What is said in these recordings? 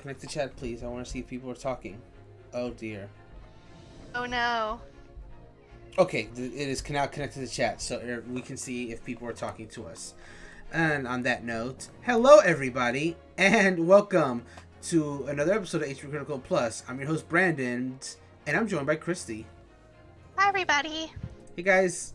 connect to chat, please. I want to see if people are talking. Oh, dear. Oh, no. Okay, it is now connected to chat, so we can see if people are talking to us. And on that note, hello, everybody, and welcome to another episode of HP Critical Plus. I'm your host, Brandon, and I'm joined by Christy. Hi, everybody. Hey, guys.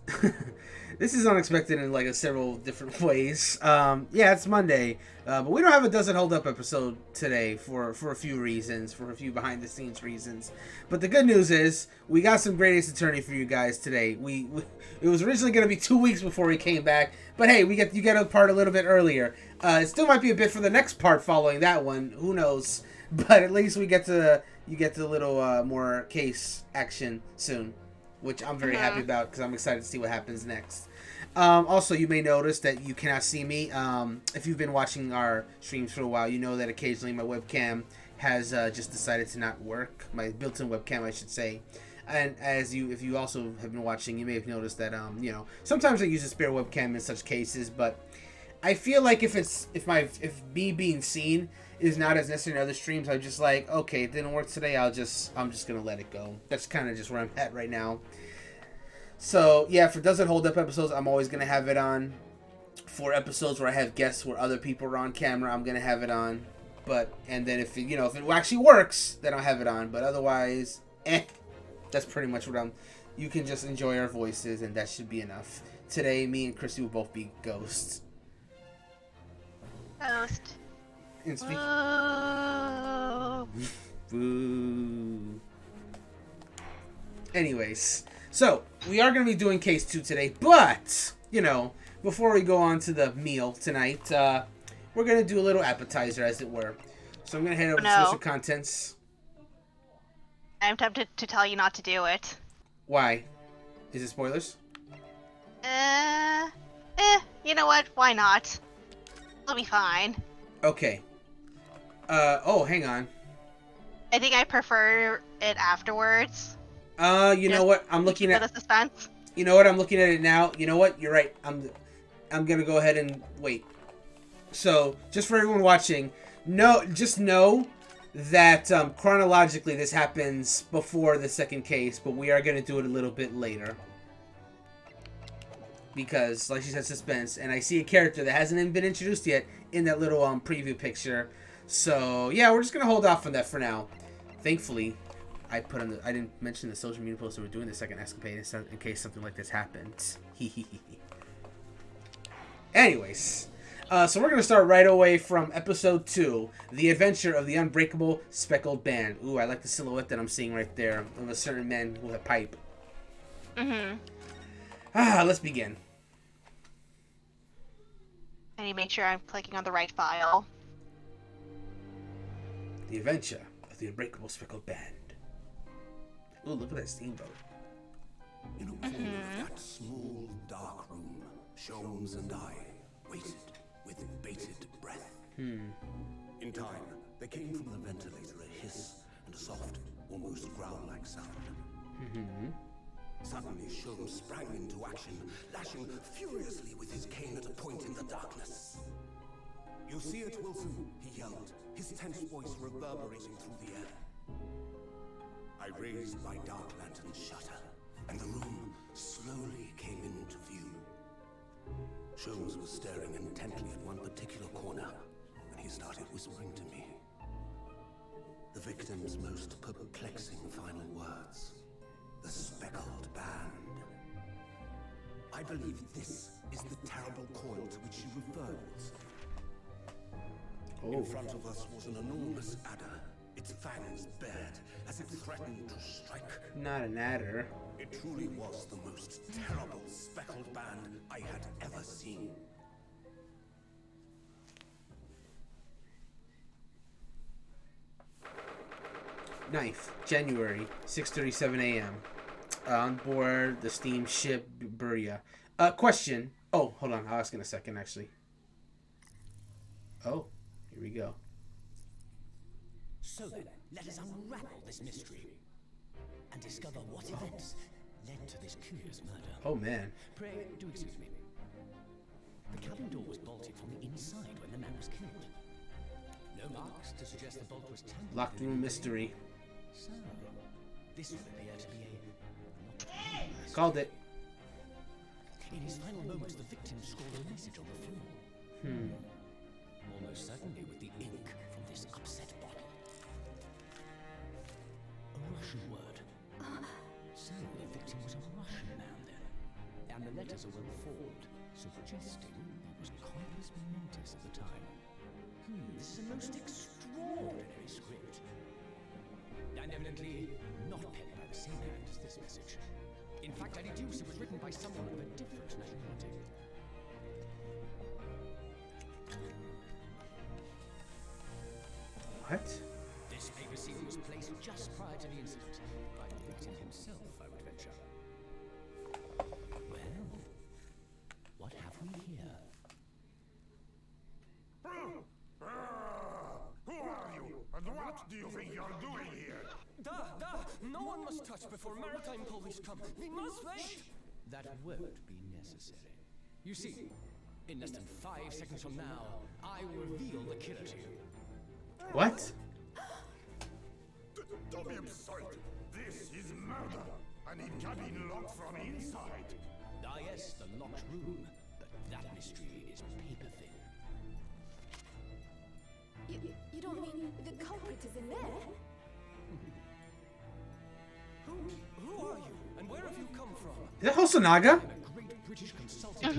This is unexpected in like several different ways. Yeah, it's Monday, but we don't have a Doesn't Hold Up episode today for a few reasons, for a few behind the scenes reasons. But the good news is we got some Great Ace Attorney for you guys today. We it was originally going to be 2 weeks before we came back, but hey, you get a part a little bit earlier. It still might be a bit for the next part following that one. Who knows? But at least you get to a little more case action soon, which I'm very happy about because I'm excited to see what happens next. Also, you may notice that you cannot see me. If you've been watching our streams for a while, you know that occasionally my webcam has just decided to not work. My built-in webcam, I should say. And if you also have been watching, you may have noticed that sometimes I use a spare webcam in such cases, but I feel like if me being seen is not as necessary in other streams, I'm just like, okay, it didn't work today. I'm just gonna let it go. That's kind of just where I'm at right now. So yeah, for Doesn't Hold Up episodes, I'm always gonna have it on. For episodes where I have guests where other people are on camera, I'm gonna have it on. And then if it actually works, then I'll have it on. But otherwise, that's pretty much what you can just enjoy our voices, and that should be enough. Today, me and Christy will both be ghosts. Ghost. And speak. Boo. Boo. Anyways, so we are going to be doing case 2 today, but before we go on to the meal tonight, we're going to do a little appetizer, as it were. So I'm going to head over to Social Contents. I'm tempted to tell you not to do it. Why? Is it spoilers? You know what? Why not? It'll be fine. Okay. Hang on. I think I prefer it afterwards. You know what? I'm looking at the suspense. You know what? I'm looking at it now. You know what? You're right. I'm gonna go ahead and wait. So, just for everyone watching, just know that chronologically this happens before the second case, but we are gonna do it a little bit later. Because, like she said, suspense, and I see a character that hasn't even been introduced yet in that little preview picture. So, yeah, we're just gonna hold off on that for now. Thankfully, I didn't mention the social media post that we're doing the second escapade in case something like this happens. Anyways, so we're gonna start right away from episode 2, The Adventure of the Unbreakable Speckled Band. Ooh, I like the silhouette that I'm seeing right there of a certain man with a pipe. Let's begin. I need to make sure I'm clicking on the right file. The Adventure of the Unbreakable Speckled Band. Ooh, look at that steamboat. In a corner of that small, dark room, Sholmes and I waited with bated breath. In time, there came from the ventilator a hiss and a soft, almost growl-like sound. Suddenly, Sholmes sprang into action, lashing furiously with his cane at a point in the darkness. "You see it, Wilson?" he yelled, his tense voice reverberating through the air. I raised my dark lantern shutter, and the room slowly came into view. Sholmes was staring intently at one particular corner, and he started whispering to me. The victim's most perplexing final words. The Speckled Band. I believe this is the terrible coil to which you referred, Wilson. In front of us was an enormous adder, its fangs bared as it threatened to strike. Not an adder. It truly was the most terrible speckled band I had ever seen. Knife, January, 6:37 a.m. On board the steamship Buria. Question. Oh, hold on. I'll ask in a second, actually. Oh, here we go. So then, let us unravel this mystery and discover what events led to this curious murder. Oh, man. Pray, do excuse me. The cabin door was bolted from the inside when the man was killed. No No marks to suggest the bolt was tampered Locked room mystery. So, this would appear to be a... Called it. In his final moments, the victim scrawled a message on the floor. Almost certainly with the ink from this upset bottle. A Russian word. So the victim was a Russian man then. And the letters are well formed, suggesting there was compos mentis at the time. This is a most extraordinary script. And evidently not penned by the same hand as this message. In fact, I deduce it was written by someone of a different nationality. What? This paper seal was placed just prior to the incident by the victim himself, I would venture. Well, what have we here? Who are you? And what do you think you're doing here? No one must touch before maritime police come. We must wait. That won't be necessary. You see, in less than 5 seconds from now, I will reveal the killer to you. What? Don't be absurd. This is murder. And it can be locked from inside. Ah yes, the locked room. But that mystery is paper thin. You don't mean the culprit is in there? Who are you? And where have you come from? Is that Hosonaga? I'm a great British consulting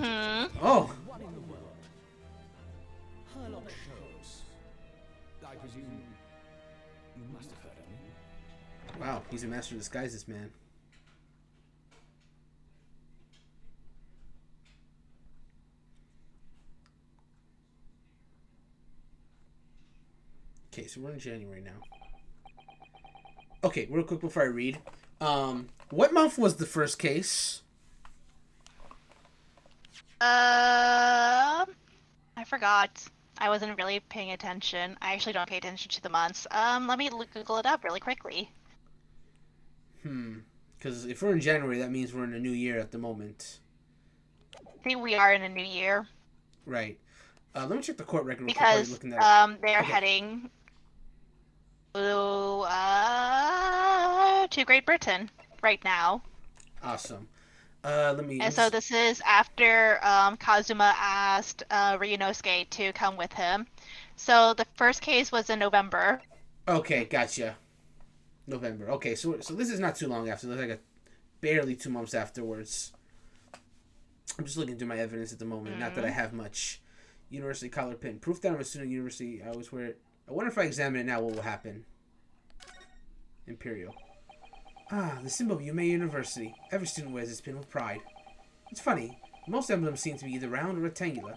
Oh. one in the world. Herlock shows. I presume you must have heard of me. Wow, he's a master of disguises, man. Okay, so we're in January now. Okay, real quick before I read. What month was the first case? I forgot. I wasn't really paying attention. I actually don't pay attention to the months. Let me Google it up really quickly. Because if we're in January, that means we're in a new year at the moment. I think we are in a new year. Right. Let me check the court record real quick while you're Because looking that up. they're Okay. heading to Great Britain right now. Awesome. Let me... And so this is after Kazuma asked Ryunosuke to come with him. So the first case was in November. Okay, gotcha. November. Okay, so this is not too long after. It's like barely 2 months afterwards. I'm just looking through my evidence at the moment. Not that I have much. University collar pin. Proof that I'm a student at university. I always wear it. I wonder if I examine it now, what will happen? Imperial. Ah, the symbol of Yume University. Every student wears this pin with pride. It's funny. Most emblems seem to be either round or rectangular.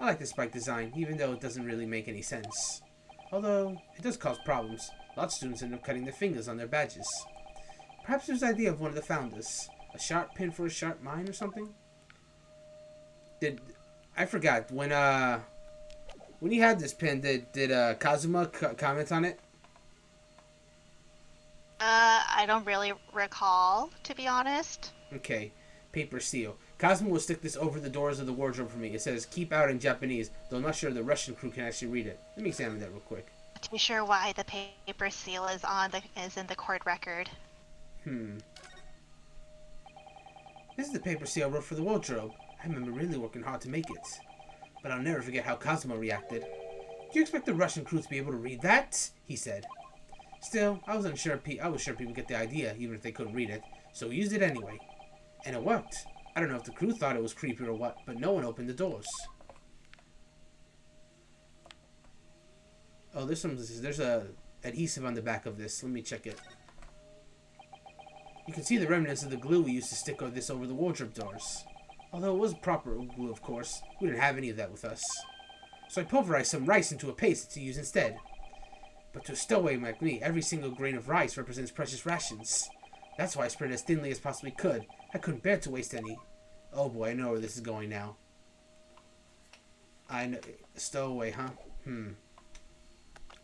I like the spike design, even though it doesn't really make any sense. Although, it does cause problems. Lots of students end up cutting their fingers on their badges. Perhaps it was the idea of one of the founders. A sharp pin for a sharp mind or something? I forgot. When you had this pin, did Kazuma comment on it? I don't really recall, to be honest. Okay. Paper seal. Kazuma will stick this over the doors of the wardrobe for me. It says, keep out in Japanese, though I'm not sure the Russian crew can actually read it. Let me examine that real quick. Not to be sure why the paper seal is in the court record. This is the paper seal I wrote for the wardrobe. I remember really working hard to make it. But I'll never forget how Kazuma reacted. Do you expect the Russian crew to be able to read that? He said. Still, I was sure people get the idea, even if they couldn't read it, so we used it anyway. And it worked. I don't know if the crew thought it was creepy or what, but no one opened the doors. Oh, there's a adhesive on the back of this. Let me check it. You can see the remnants of the glue we used to stick this over the wardrobe doors. Although it was proper glue, of course, we didn't have any of that with us. So I pulverized some rice into a paste to use instead. But to a stowaway like me, every single grain of rice represents precious rations. That's why I spread it as thinly as possibly could. I couldn't bear to waste any. Oh boy, I know where this is going now. I know. Stowaway, huh?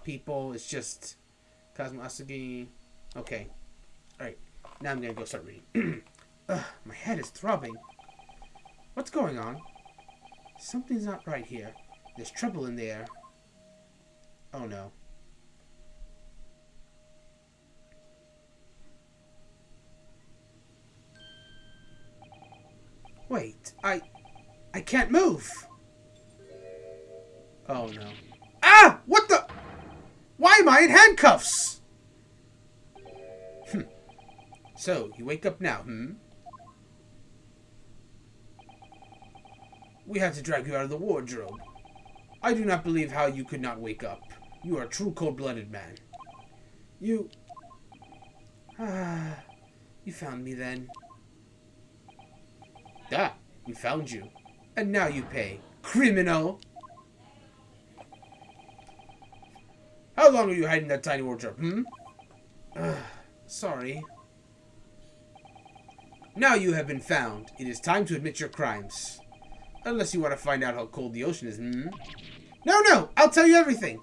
People, it's just... Kazuma Asagi... Okay. Alright. Now I'm gonna go start reading. Ugh, my head is throbbing. What's going on? Something's not right here. There's trouble in the air. Oh no. Wait, I can't move. Oh no. Ah! What the? Why am I in handcuffs? So, you wake up now, We have to drag you out of the wardrobe. I do not believe how you could not wake up. You are a true cold-blooded man. You found me then. Ah, we found you. And now you pay. Criminal! How long were you hiding in that tiny wardrobe, Sorry. Now you have been found. It is time to admit your crimes. Unless you want to find out how cold the ocean is, No! I'll tell you everything!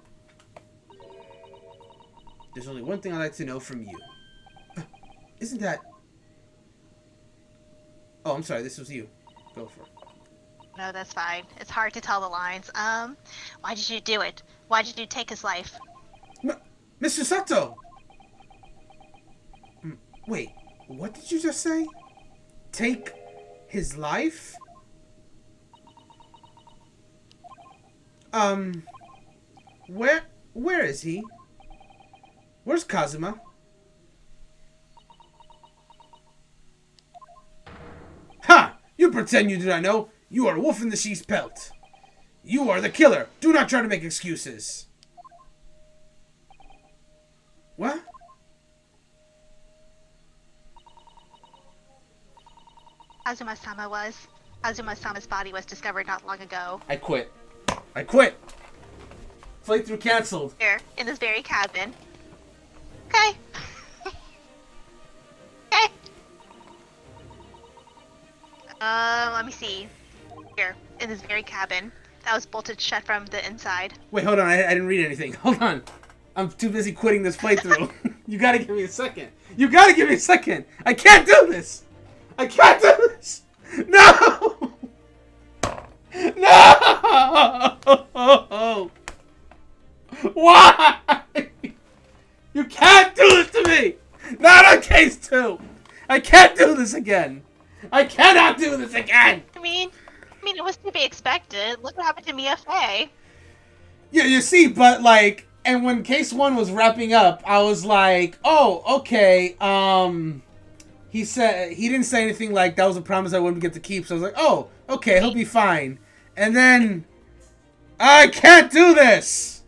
There's only one thing I'd like to know from you. Isn't that... Oh, I'm sorry, this was you. Go for it. No, that's fine. It's hard to tell the lines. Why did you do it? Why did you take his life? Mr. Sato! Wait, what did you just say? Take his life? Where is he? Where's Kazuma? Ha! You pretend you do not know. You are a wolf in the sheep's pelt. You are the killer. Do not try to make excuses. What? Kazuma's body was discovered not long ago. I quit. Playthrough canceled. Here, in this very cabin. Okay. Okay. Let me see. Here, in this very cabin. That was bolted shut from the inside. Wait, hold on. I didn't read anything. Hold on. I'm too busy quitting this playthrough. You gotta give me a second. I can't do this. No! No! Why? You can't do this to me! Not on case 2! I can't do this again! I cannot do this again! I mean, it was to be expected. Look what happened to Mia Fey. Yeah, you see, but like, and when case 1 was wrapping up, I was like, oh, okay, he didn't say anything like that was a promise I wouldn't get to keep, so I was like, oh, okay, he'll be fine. And then, I can't do this!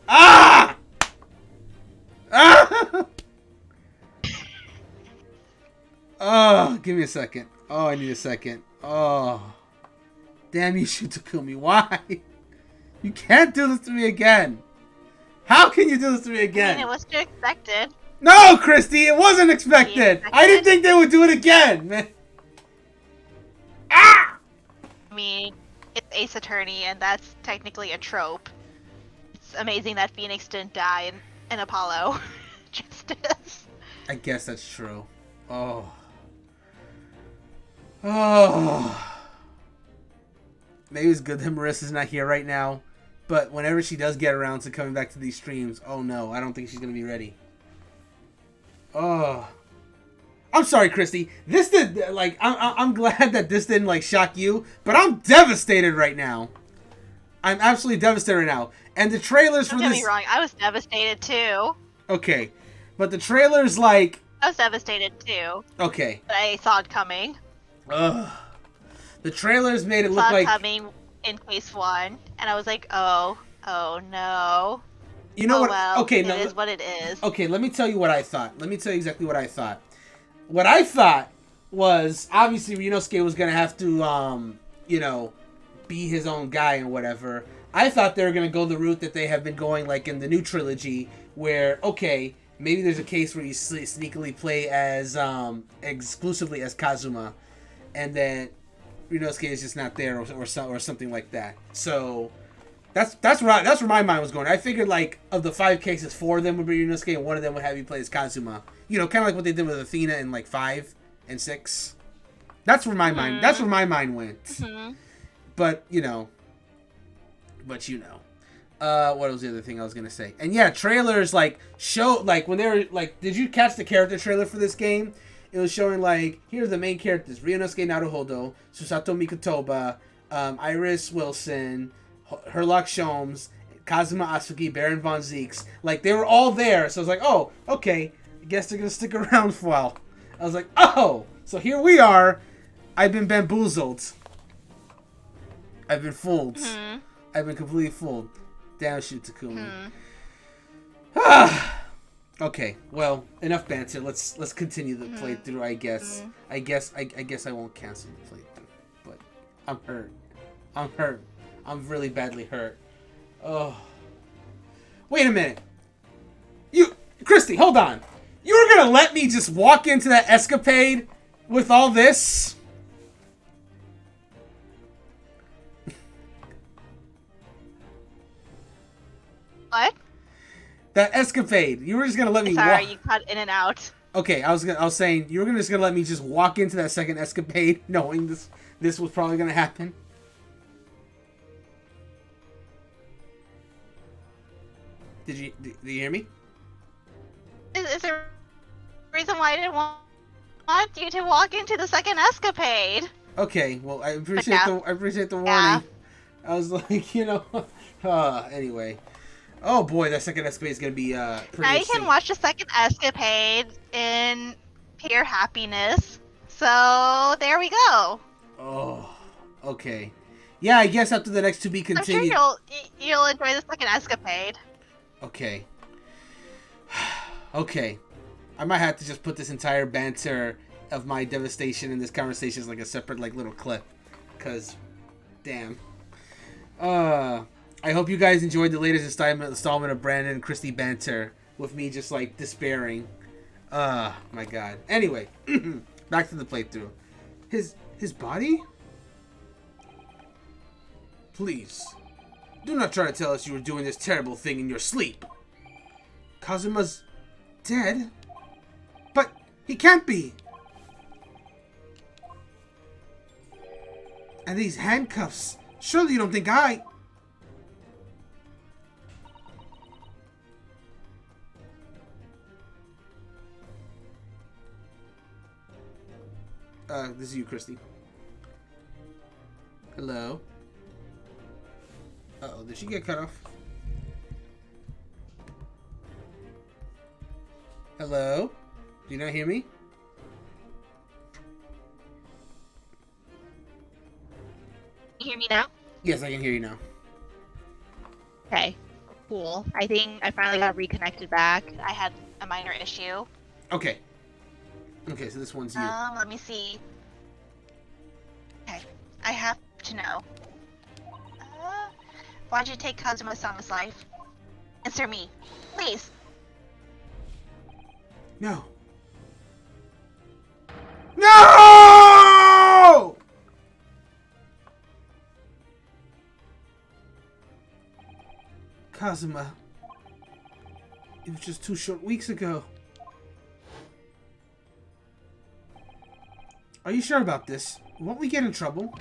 Ah! Ah! Oh, give me a second. Oh, I need a second. Oh. Damn you, Shutakumi. Why? You can't do this to me again. How can you do this to me again? I mean, it was to be expected. No, Christy, it wasn't expected. I didn't think they would do it again, man. Ah! I mean, it's Ace Attorney, and that's technically a trope. It's amazing that Phoenix didn't die in Apollo Justice. I guess that's true. Oh. Oh. Maybe it's good that Marissa's not here right now, but whenever she does get around to coming back to these streams, oh no, I don't think she's gonna be ready. Oh. I'm sorry, Christy. This did, like, I'm glad that this didn't, like, shock you, but I'm devastated right now. I'm absolutely devastated right now. And the trailers for this... Don't get me wrong, I was devastated too. Okay. But the trailers, like... I was devastated too. Okay. But I saw it coming. Ugh. The trailers made it look I saw like... it coming in case 1, and I was like, oh no. You know what? Well, okay, it is what it is. Okay, let me tell you what I thought. Let me tell you exactly what I thought. What I thought was, obviously, Ryunosuke was going to have to, you know, be his own guy and whatever. I thought they were going to go the route that they have been going, like, in the new trilogy, where, okay, maybe there's a case where you sneakily play as, exclusively as Kazuma, and then Ryunosuke is just not there, or something like that. So... That's where my mind was going. I figured, like, of the 5 cases, 4 of them would be Ryunosuke, and 1 of them would have you play as Kazuma. You know, kind of like what they did with Athena in, like, 5 and 6. That's where my mind. That's where my mind went. Mm-hmm. But you know. What was the other thing I was gonna say? And yeah, trailers like show like when they were like, did you catch the character trailer for this game? It was showing like, here are the main characters: Ryunosuke Naruhodo, Susato Mikotoba, Iris Wilson, Herlock Sholmes, Kazuma Asuki, Baron von Zeeks. Like they were all there, so I was like, oh, okay, I guess they're gonna stick around for a while. I was like, oh, so here we are. I've been bamboozled. I've been fooled. Hmm. I've been completely fooled. Damn, shoot, Takumi. Okay, well, enough banter. Let's continue the playthrough. I guess. I guess I won't cancel the playthrough. But I'm hurt. I'm hurt. I'm really badly hurt. Oh. Wait a minute. Christy, hold on. You were gonna let me just walk into that escapade with all this? What? That escapade. You were just gonna let me Sorry, walk. you cut in and out. Okay, I was saying you were just gonna let me just walk into that second escapade, knowing this was probably gonna happen. Did you hear me? Is there a reason why I didn't want you to walk into the second escapade? Okay, well I appreciate the warning. Yeah. I was like, anyway. Oh boy, that second escapade is gonna be pretty Now you interesting. can watch the second escapade in pure happiness. So there we go. Oh, okay. Yeah, I guess after the next to be I'm sure continued. you'll enjoy the second escapade. Okay. Okay. I might have to just put this entire banter of my devastation in this conversation as like a separate like little clip. Cause damn. I hope you guys enjoyed the latest installment of Brandon and Christy banter with me just like despairing. My god. Anyway, back to the playthrough. His body? Please. Do not try to tell us you were doing this terrible thing in your sleep. Kazuma's dead? But he can't be. And these handcuffs. Surely you don't think this is you, Christy. Hello? Uh-oh, did she get cut off? Hello? Do you not hear me? You hear me now? Yes, I can hear you now. Okay, cool. I think I finally got reconnected back. I had a minor issue. Okay. Okay, so this one's you. Let me see. Okay, I have to know. Why'd you take Kazuma-sama's life? Answer me, please. No. No! Kazuma. It was just 2 short weeks ago. Are you sure about this? Won't we get in trouble?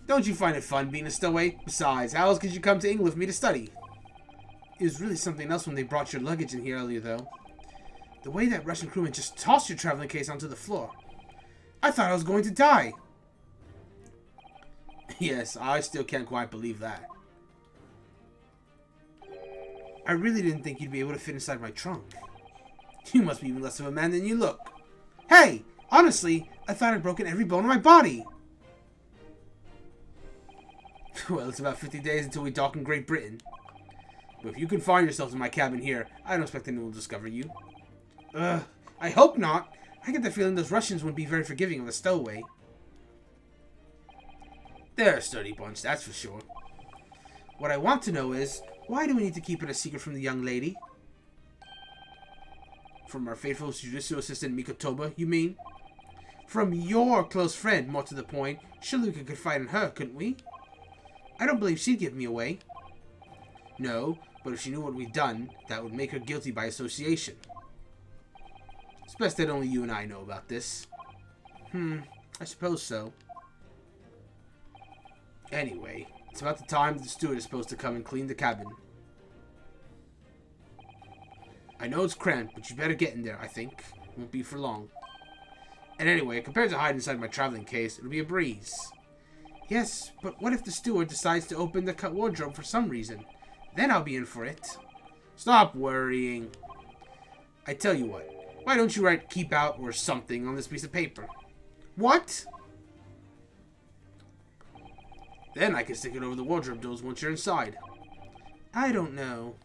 Don't you find it fun being a stowaway? Besides, how else could you come to England with me to study? It was really something else when they brought your luggage in here earlier, though. The way that Russian crewman just tossed your traveling case onto the floor. I thought I was going to die. Yes, I still can't quite believe that. I really didn't think you'd be able to fit inside my trunk. You must be even less of a man than you look. Hey, honestly, I thought I'd broken every bone in my body. Well, it's about 50 days until we dock in Great Britain. But if you confine yourself in my cabin here, I don't expect anyone will discover you. I hope not. I get the feeling those Russians wouldn't be very forgiving of a stowaway. They're a sturdy bunch, that's for sure. What I want to know is, why do we need to keep it a secret from the young lady? From our faithful jujitsu assistant Mikotoba, you mean? From your close friend, more to the point. Surely we could confide in her, couldn't we? I don't believe she'd give me away. No, but if she knew what we'd done, that would make her guilty by association. It's best that only you and I know about this. I suppose so. Anyway, it's about the time the steward is supposed to come and clean the cabin. I know it's cramped, but you better get in there, I think. Won't be for long. And anyway, compared to hiding inside my traveling case, it'll be a breeze. Yes, but what if the steward decides to open the wardrobe for some reason? Then I'll be in for it. Stop worrying. I tell you what, why don't you write keep out or something on this piece of paper? What? Then I can stick it over the wardrobe doors once you're inside. I don't know.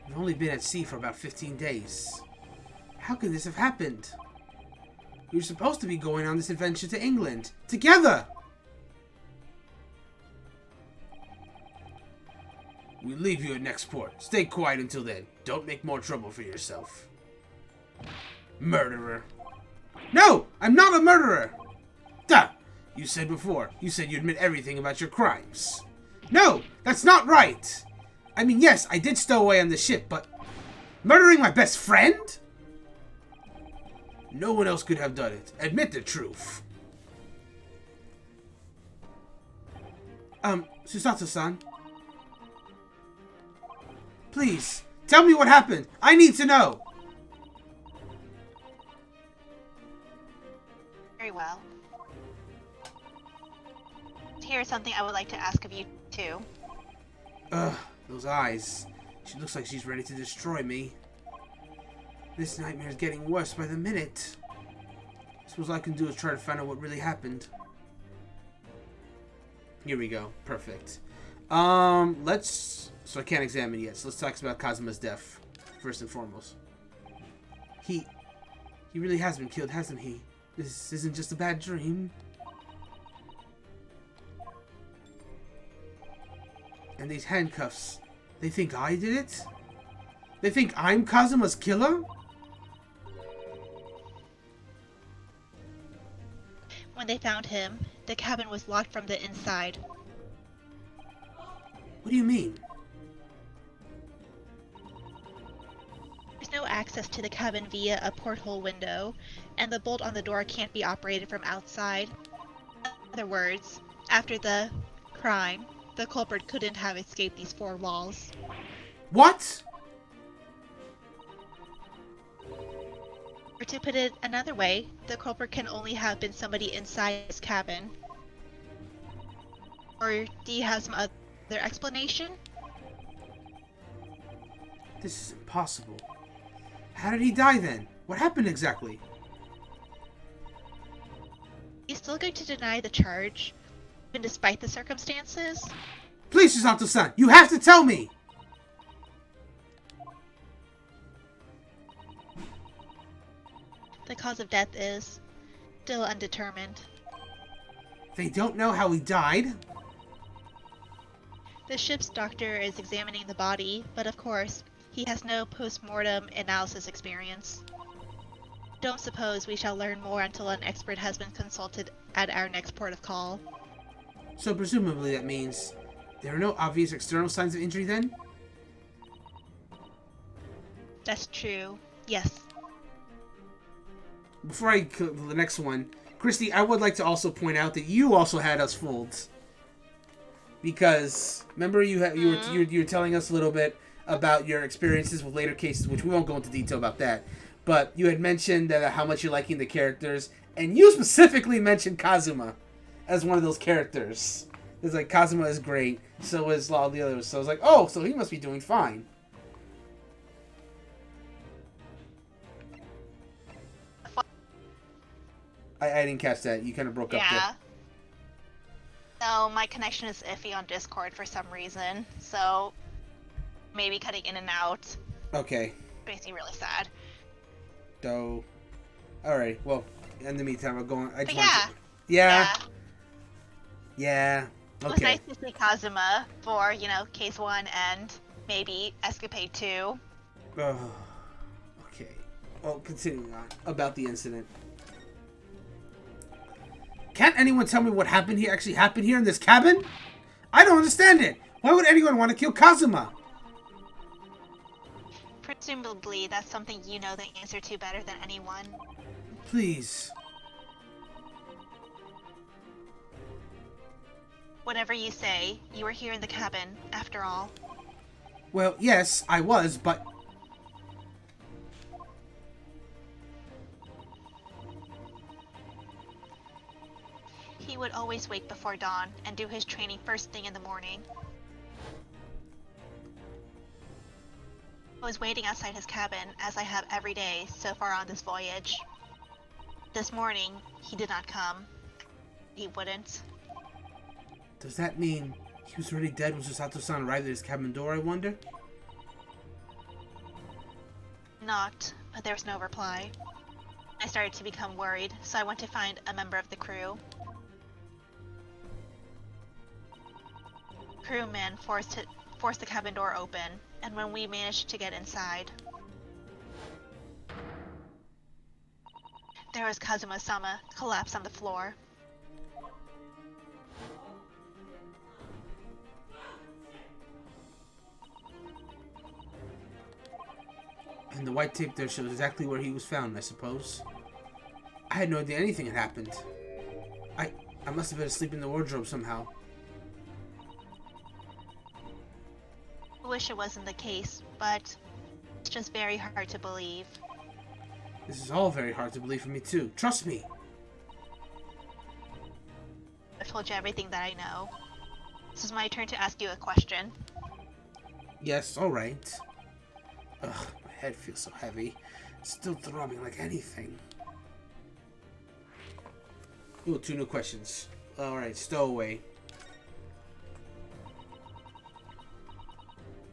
We've only been at sea for about 15 days. How could this have happened? We were supposed to be going on this adventure to England. Together! We'll leave you at next port. Stay quiet until then. Don't make more trouble for yourself. Murderer. No! I'm not a murderer! Duh! You said before. You said you admit everything about your crimes. No! That's not right! I mean, yes, I did stow away on the ship, but... Murdering my best friend? No one else could have done it. Admit the truth. Susato-san. Please, tell me what happened. I need to know. Very well. Here's something I would like to ask of you, too. Those eyes. She looks like she's ready to destroy me. This nightmare is getting worse by the minute. I suppose all I can do is try to find out what really happened. Here we go. Perfect. So I can't examine yet, so let's talk about Kazuma's death, first and foremost. He really has been killed, hasn't he? This isn't just a bad dream. And these handcuffs, they think I did it? They think I'm Kazuma's killer? When they found him, the cabin was locked from the inside. What do you mean? There's no access to the cabin via a porthole window, and the bolt on the door can't be operated from outside. In other words, after the crime, the culprit couldn't have escaped these four walls. What? Or to put it another way, the culprit can only have been somebody inside his cabin. Or do you have some other explanation? This is impossible. How did he die then? What happened exactly? He's still going to deny the charge, even despite the circumstances? Please, Susato-san, you have to tell me! The cause of death is still undetermined. They don't know how he died? The ship's doctor is examining the body, but of course, he has no post-mortem analysis experience. Don't suppose we shall learn more until an expert has been consulted at our next port of call. So presumably that means there are no obvious external signs of injury then? That's true, yes. Before I go to the next one, Christy, I would like to also point out that you also had us fooled. Because remember you were telling us a little bit about your experiences with later cases, which we won't go into detail about that. But you had mentioned that how much you're liking the characters, and you specifically mentioned Kazuma as one of those characters. It's like Kazuma is great, so is all the others. So I was like, oh, so he must be doing fine. I didn't catch that. You kind of broke up there. Yeah. No, my connection is iffy on Discord for some reason, so maybe cutting in and out. Okay. Makes me really sad. So, alright, well, in the meantime, I'll go on. But Yeah. It was Okay. nice to see Kazuma for, case 1 and maybe escapade 2. Oh, okay. Well, continuing on about the incident. Can't anyone tell me what happened here actually happened here in this cabin? I don't understand it. Why would anyone want to kill Kazuma? Presumably, that's something you know the answer to better than anyone. Please. Whatever you say, you were here in the cabin, after all. Well, yes, I was, but... He would always wake before dawn and do his training first thing in the morning. I was waiting outside his cabin, as I have every day so far on this voyage. This morning, he did not come. He wouldn't. Does that mean he was already dead when Susato-san arrived at his cabin door, I wonder? Not, but there was no reply. I started to become worried, so I went to find a member of the crew. Crewman forced the cabin door open, and when we managed to get inside, there was Kazuma-sama collapsed on the floor. And the white tape there shows exactly where he was found, I suppose. I had no idea anything had happened. I must have been asleep in the wardrobe somehow. I wish it wasn't the case, but it's just very hard to believe. This is all very hard to believe for me too. Trust me! I've told you everything that I know. This is my turn to ask you a question. Yes, alright. Ugh, my head feels so heavy. It's still throbbing like anything. Ooh, 2 new questions. Alright, stowaway.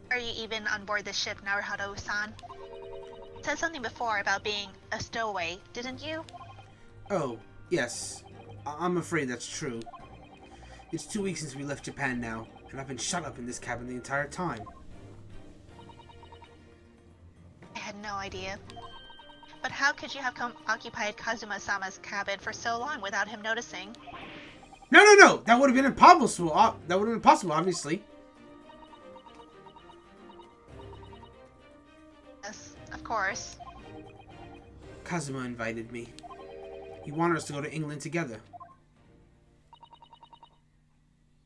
Are you even on board the ship, Naruhodo-san? You said something before about being a stowaway, didn't you? Oh, yes. I'm afraid that's true. It's 2 weeks since we left Japan now, and I've been shut up in this cabin the entire time. I had no idea. But how could you have occupied Kazuma-sama's cabin for so long without him noticing? No! That would have been impossible. That would have been impossible, obviously. Yes, of course. Kazuma invited me. He wanted us to go to England together.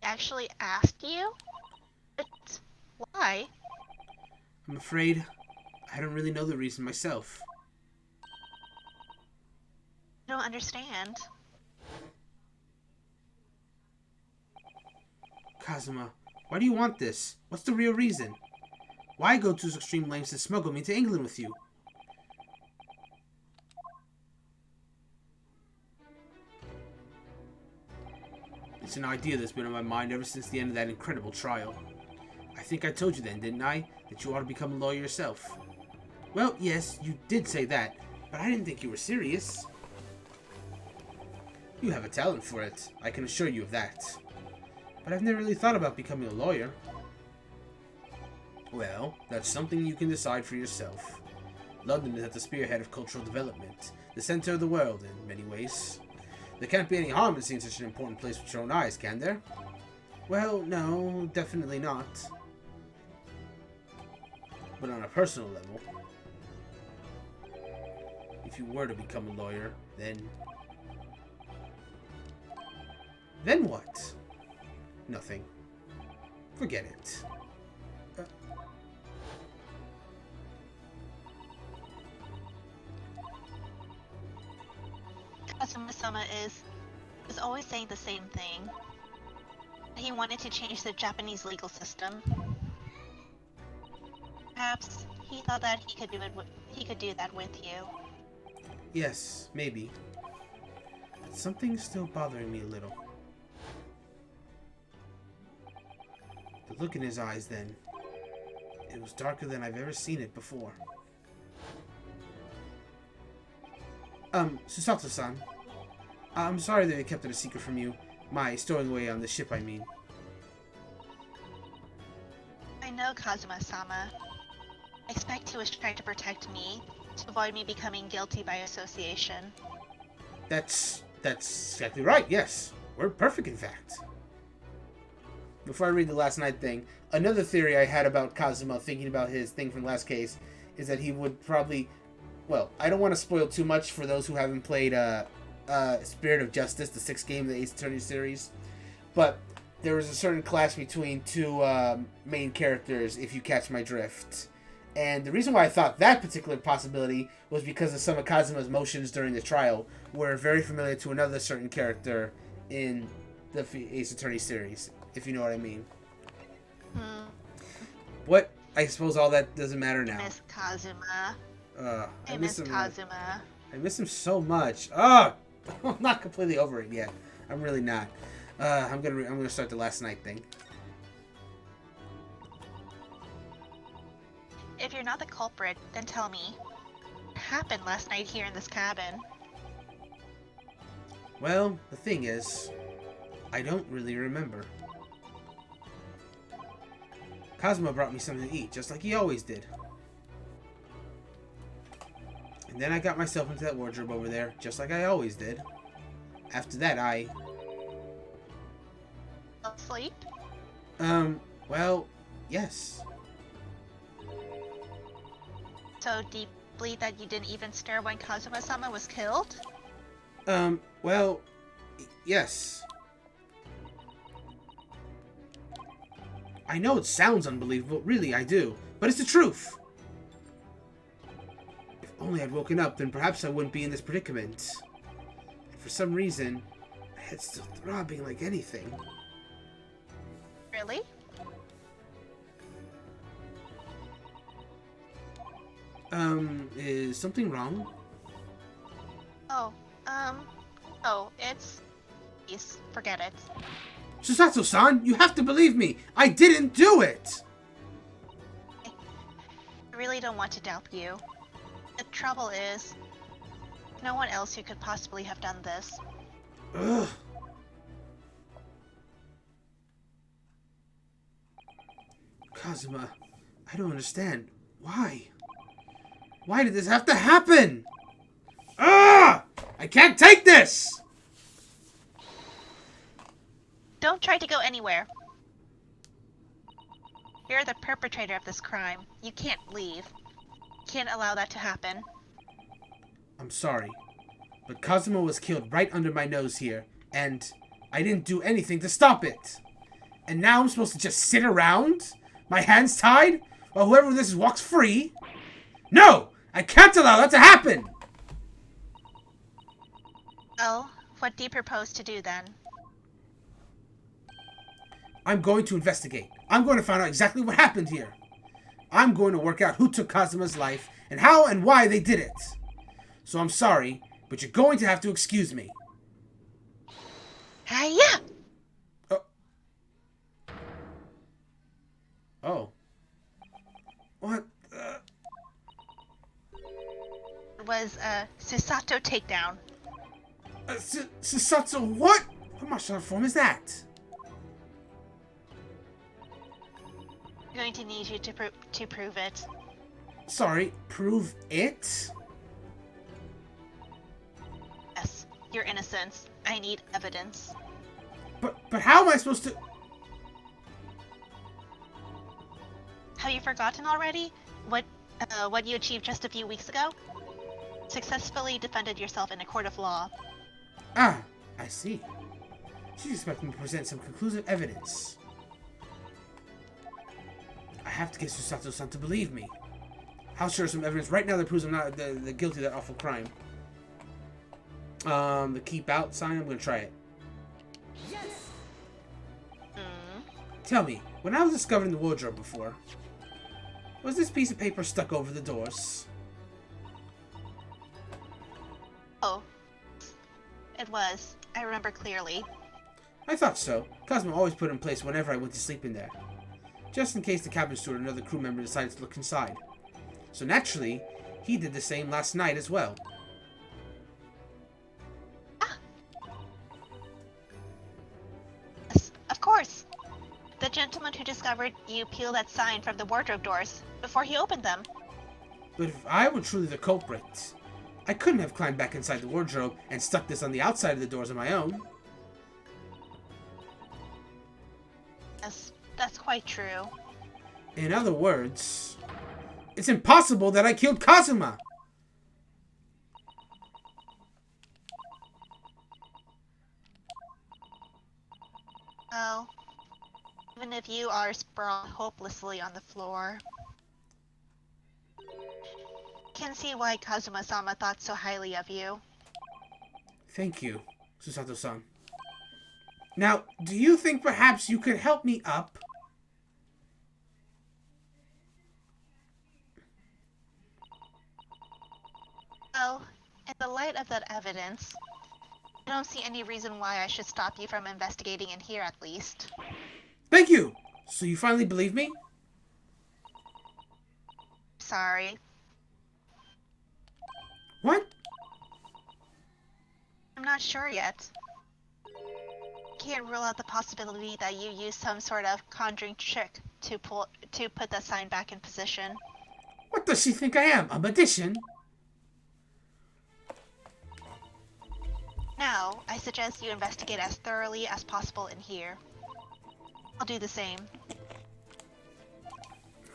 He actually asked you? But why? I'm afraid I don't really know the reason myself. I don't understand. Kazuma, why do you want this? What's the real reason? Why go to extreme lengths to smuggle me to England with you? It's an idea that's been on my mind ever since the end of that incredible trial. I think I told you then, didn't I? That you ought to become a lawyer yourself. Well, yes, you did say that, but I didn't think you were serious. You have a talent for it, I can assure you of that. But I've never really thought about becoming a lawyer. Well, that's something you can decide for yourself. London is at the spearhead of cultural development, the center of the world in many ways. There can't be any harm in seeing such an important place with your own eyes, can there? Well, no, definitely not. But on a personal level, if you were to become a lawyer, then what? Nothing. Forget it. Kazuma-sama is always saying the same thing. He wanted to change the Japanese legal system. Perhaps he thought that he could do that with you. Yes, maybe. But something's still bothering me a little. The look in his eyes then. It was darker than I've ever seen it before. Susato-san. I'm sorry that I kept it a secret from you. My stowing away on the ship, I mean. I know Kazuma-sama. I expect he was trying to protect me, to avoid me becoming guilty by association. That's exactly right, yes. We're perfect, in fact. Before I read the last night thing, another theory I had about Kazuma, thinking about his thing from last case, is that he would probably... Well, I don't want to spoil too much for those who haven't played Spirit of Justice, the 6th game of the Ace Attorney series. But there was a certain clash between two main characters, if you catch my drift. And the reason why I thought that particular possibility was because of some of Kazuma's motions during the trial were very familiar to another certain character in the Ace Attorney series, if you know what I mean. What? I suppose all that doesn't matter now. Miss Kazuma. I miss Kazuma. I miss him so much. I'm not completely over it yet. I'm really not. I'm gonna start the last night thing. If you're not the culprit, then tell me. What happened last night here in this cabin? Well, the thing is, I don't really remember. Kazuma brought me something to eat, just like he always did. And then I got myself into that wardrobe over there, just like I always did. After that, I... Asleep? Well, yes. So deeply that you didn't even stir when Kazuma-sama was killed? Well, yes. I know it sounds unbelievable, really, I do. But it's the truth. If only I'd woken up, then perhaps I wouldn't be in this predicament. And for some reason, my head's still throbbing like anything. Really? Is something wrong? It's... Please, forget it. Susato-san, you have to believe me! I didn't do it! I really don't want to doubt you. The trouble is, no one else who could possibly have done this. Ugh. Kazuma, I don't understand. Why? Why did this have to happen? Ah! I can't take this! Don't try to go anywhere. You're the perpetrator of this crime. You can't leave. Can't allow that to happen. I'm sorry, but Kazuma was killed right under my nose here, and I didn't do anything to stop it. And now I'm supposed to just sit around? My hands tied? While whoever this is walks free? No! I can't allow that to happen! Well, what do you propose to do then? I'm going to investigate. I'm going to find out exactly what happened here. I'm going to work out who took Kazuma's life and how and why they did it. So I'm sorry, but you're going to have to excuse me. Hiya! Oh. What? It was a Susato takedown. Susato, what? What martial art form is that? I'm going to need you to prove it. Sorry, prove it? Yes, your innocence. I need evidence. But how am I supposed to... Have you forgotten already what you achieved just a few weeks ago? Successfully defended yourself in a court of law. Ah, I see. She's expecting me to present some conclusive evidence. I have to get Susato-san to believe me. I'll share some evidence right now that proves I'm not the guilty of that awful crime. The keep out sign, I'm gonna try it. Yes! Tell me, when I was discovered in the wardrobe before, was this piece of paper stuck over the doors? Oh. It was. I remember clearly. I thought so. Kazuma always put it in place whenever I went to sleep in there. Just in case the cabin steward or another crew member decided to look inside. So naturally, he did the same last night as well. Yes, of course. The gentleman who discovered you peeled that sign from the wardrobe doors before he opened them. But if I were truly the culprit, I couldn't have climbed back inside the wardrobe and stuck this on the outside of the doors on my own. Yes, that's quite true. In other words, it's impossible that I killed Kazuma! Well, Even if you are sprawled hopelessly on the floor. Can see why Kazuma-sama thought so highly of you. Thank you, Susato-san. Now, do you think perhaps you could help me up? Well, in the light of that evidence, I don't see any reason why I should stop you from investigating in here, at least. Thank you! So you finally believe me? Sorry. What? I'm not sure yet. Can't rule out the possibility that you used some sort of conjuring trick to put the sign back in position. What does she think I am? A magician? Now, I suggest you investigate as thoroughly as possible in here. I'll do the same.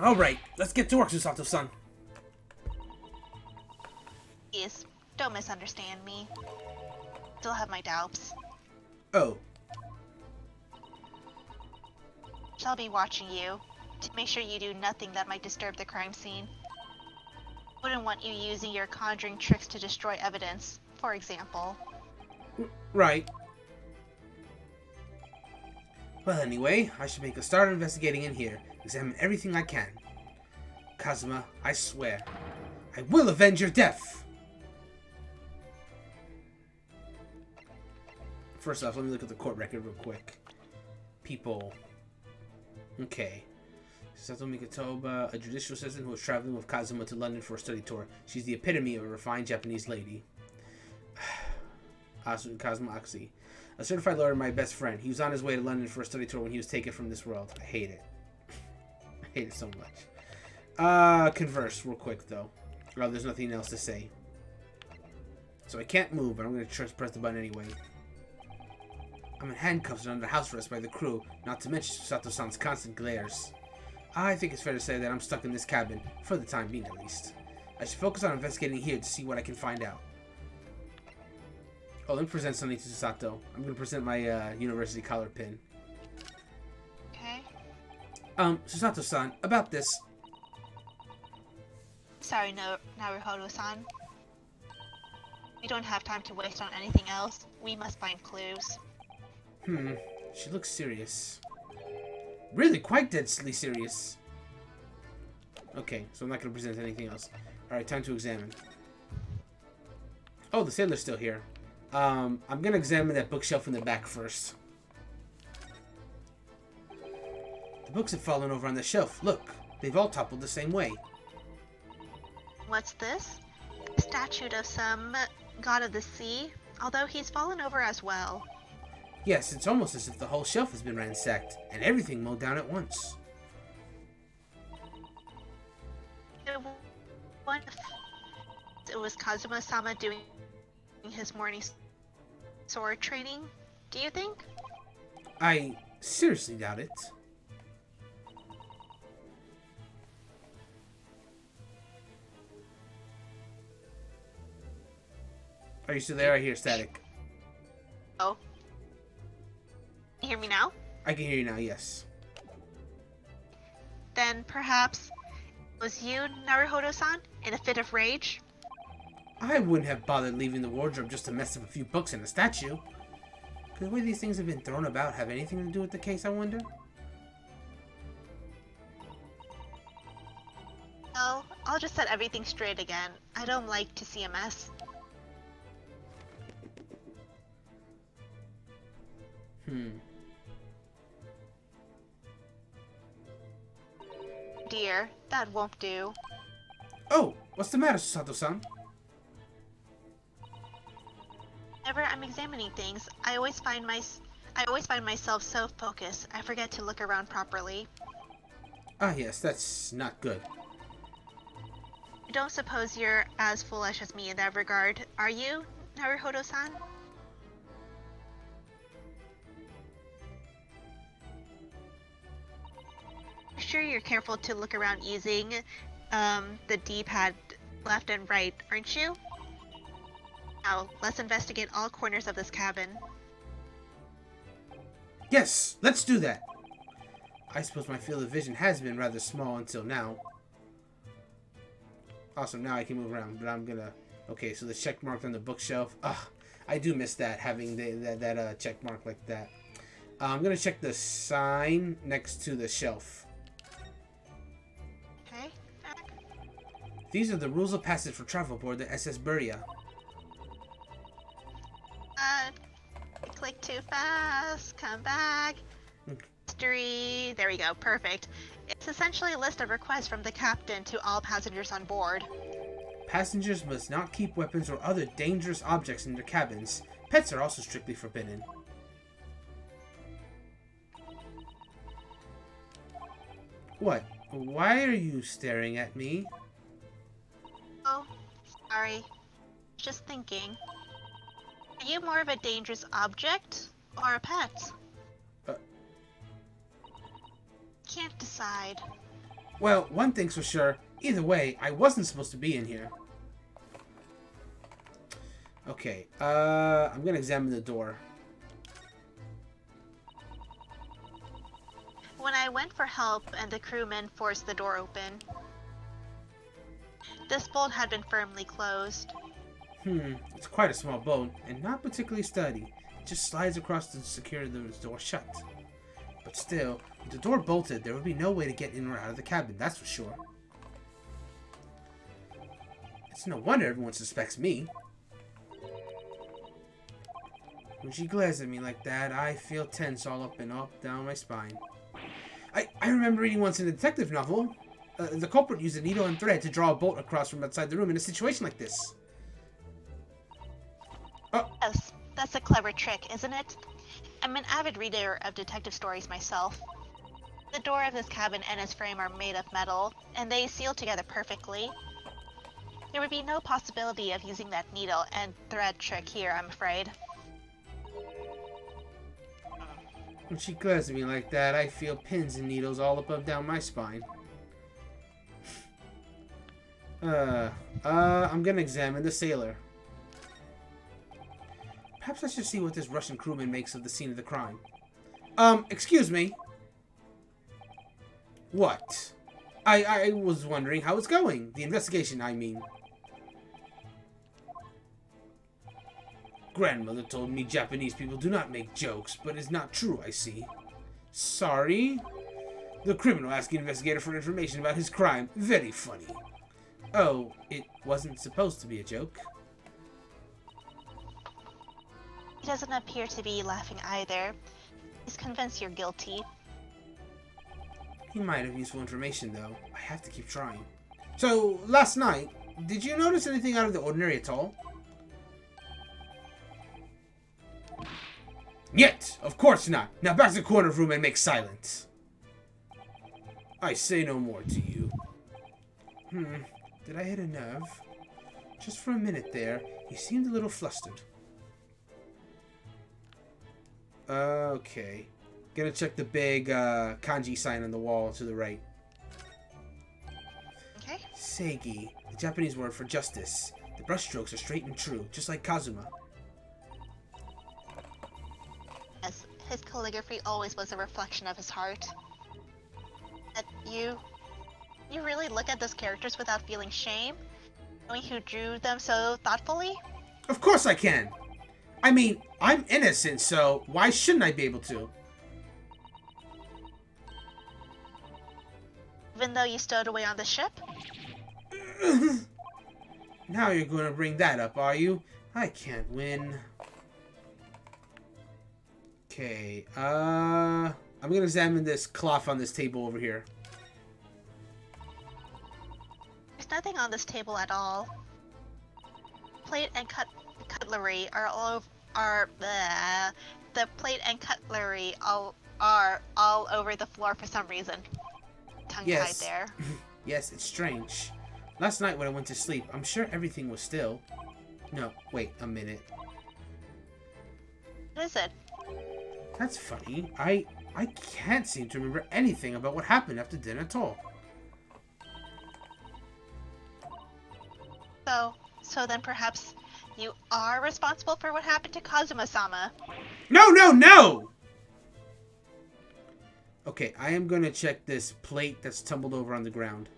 Alright, let's get to work, Susato-san. Please, don't misunderstand me. Still have my doubts. Oh. Shall be watching you, to make sure you do nothing that might disturb the crime scene. Wouldn't want you using your conjuring tricks to destroy evidence, for example. Right. Well, anyway, I should make a start investigating in here. Examine everything I can. Kazuma, I swear, I will avenge your death! First off, let me look at the court record real quick. People. Okay. Sato Mikitoba, a judicial assistant who was traveling with Kazuma to London for a study tour. She's the epitome of a refined Japanese lady. Kazuma Aksi. A certified lawyer, my best friend. He was on his way to London for a study tour when he was taken from this world. I hate it. I hate it so much. Converse real quick, though. Oh, there's nothing else to say. So I can't move, but I'm going to press the button anyway. I'm in handcuffs and under house arrest by the crew, not to mention Sato-san's constant glares. I think it's fair to say that I'm stuck in this cabin, for the time being at least. I should focus on investigating here to see what I can find out. Oh, let me present something to Susato. I'm going to present my university collar pin. Okay. Susato-san, about this. Sorry, no, Naruhodo-san. We don't have time to waste on anything else. We must find clues. She looks serious. Really, quite deadly serious. Okay, so I'm not going to present anything else. Alright, time to examine. Oh, the sailor's still here. I'm going to examine that bookshelf in the back first. The books have fallen over on the shelf. Look, they've all toppled the same way. What's this? A statue of some god of the sea, although he's fallen over as well. Yes, it's almost as if the whole shelf has been ransacked, and everything mowed down at once. It was Kazuma-sama doing his morning sword training, do you think? I seriously doubt it. Are you still there? I hear static. Oh. You hear me now? I can hear you now, yes. Then perhaps it was you, Naruhodo-san, in a fit of rage? I wouldn't have bothered leaving the wardrobe just to mess up a few books and a statue. Could the way these things have been thrown about have anything to do with the case, I wonder? No, I'll just set everything straight again. I don't like to see a mess. Dear, that won't do. Oh, what's the matter, Susato-san? Whenever I'm examining things, I always find myself so focused, I forget to look around properly. Ah, yes, that's not good. I don't suppose you're as foolish as me in that regard, are you, Naruhodo-san? I'm sure you're careful to look around using the D-pad left and right, aren't you? Now, let's investigate all corners of this cabin. Yes, let's do that. I suppose my field of vision has been rather small until now. Awesome, now I can move around, but I'm gonna... Okay, so the check mark on the bookshelf. Ugh, I do miss that, having that check mark like that. I'm gonna check the sign next to the shelf. Okay. These are the rules of passage for travel aboard the SS Buria. Click too fast. Come back. History. There we go. Perfect. It's essentially a list of requests from the captain to all passengers on board. Passengers must not keep weapons or other dangerous objects in their cabins. Pets are also strictly forbidden. What? Why are you staring at me? Oh, sorry. Just thinking. Are you more of a dangerous object or a pet? Can't decide. Well, one thing's for sure. Either way, I wasn't supposed to be in here. Okay, I'm gonna examine the door. When I went for help and the crewmen forced the door open, this bolt had been firmly closed. It's quite a small bolt, and not particularly sturdy. It just slides across to secure the door shut. But still, with the door bolted, there would be no way to get in or out of the cabin, that's for sure. It's no wonder everyone suspects me. When she glares at me like that, I feel tense all up and up down my spine. I remember reading once in a detective novel. The culprit used a needle and thread to draw a bolt across from outside the room in a situation like this. Oh. Yes, that's a clever trick, isn't it? I'm an avid reader of detective stories myself. The door of this cabin and its frame are made of metal, and they seal together perfectly. There would be no possibility of using that needle and thread trick here, I'm afraid. When she glares at me like that, I feel pins and needles all up and down my spine. I'm gonna examine the sailor. Perhaps I should see what this Russian crewman makes of the scene of the crime. Excuse me. What? I was wondering how it's going. The investigation, I mean. Grandmother told me Japanese people do not make jokes, but it's not true, I see. Sorry? The criminal asking investigator for information about his crime. Very funny. Oh, it wasn't supposed to be a joke. He doesn't appear to be laughing either. He's convinced you're guilty. He might have useful information, though. I have to keep trying. So, last night, did you notice anything out of the ordinary at all? Yet! Of course not! Now back to the corner room and make silence. I say no more to you. Did I hit a nerve? Just for a minute there, he seemed a little flustered. Okay. Gonna check the big kanji sign on the wall to the right. Okay. Seigi, the Japanese word for justice. The brushstrokes are straight and true, just like Kazuma. Yes, his calligraphy always was a reflection of his heart. But you really look at those characters without feeling shame? Knowing who drew them so thoughtfully? Of course I can! I mean, I'm innocent, so why shouldn't I be able to? Even though you stowed away on the ship? Now you're going to bring that up, are you? I can't win. Okay, I'm going to examine this cloth on this table over here. There's nothing on this table at all. Plate and cutlery are the plate and cutlery are all over the floor for some reason. Tongue-tied there. Yes, it's strange. Last night when I went to sleep, I'm sure everything was still. No, wait a minute. What is it? That's funny. I can't seem to remember anything about what happened after dinner at all. So then perhaps you are responsible for what happened to Kazuma-sama. No! Okay, I am going to check this plate that's tumbled over on the ground.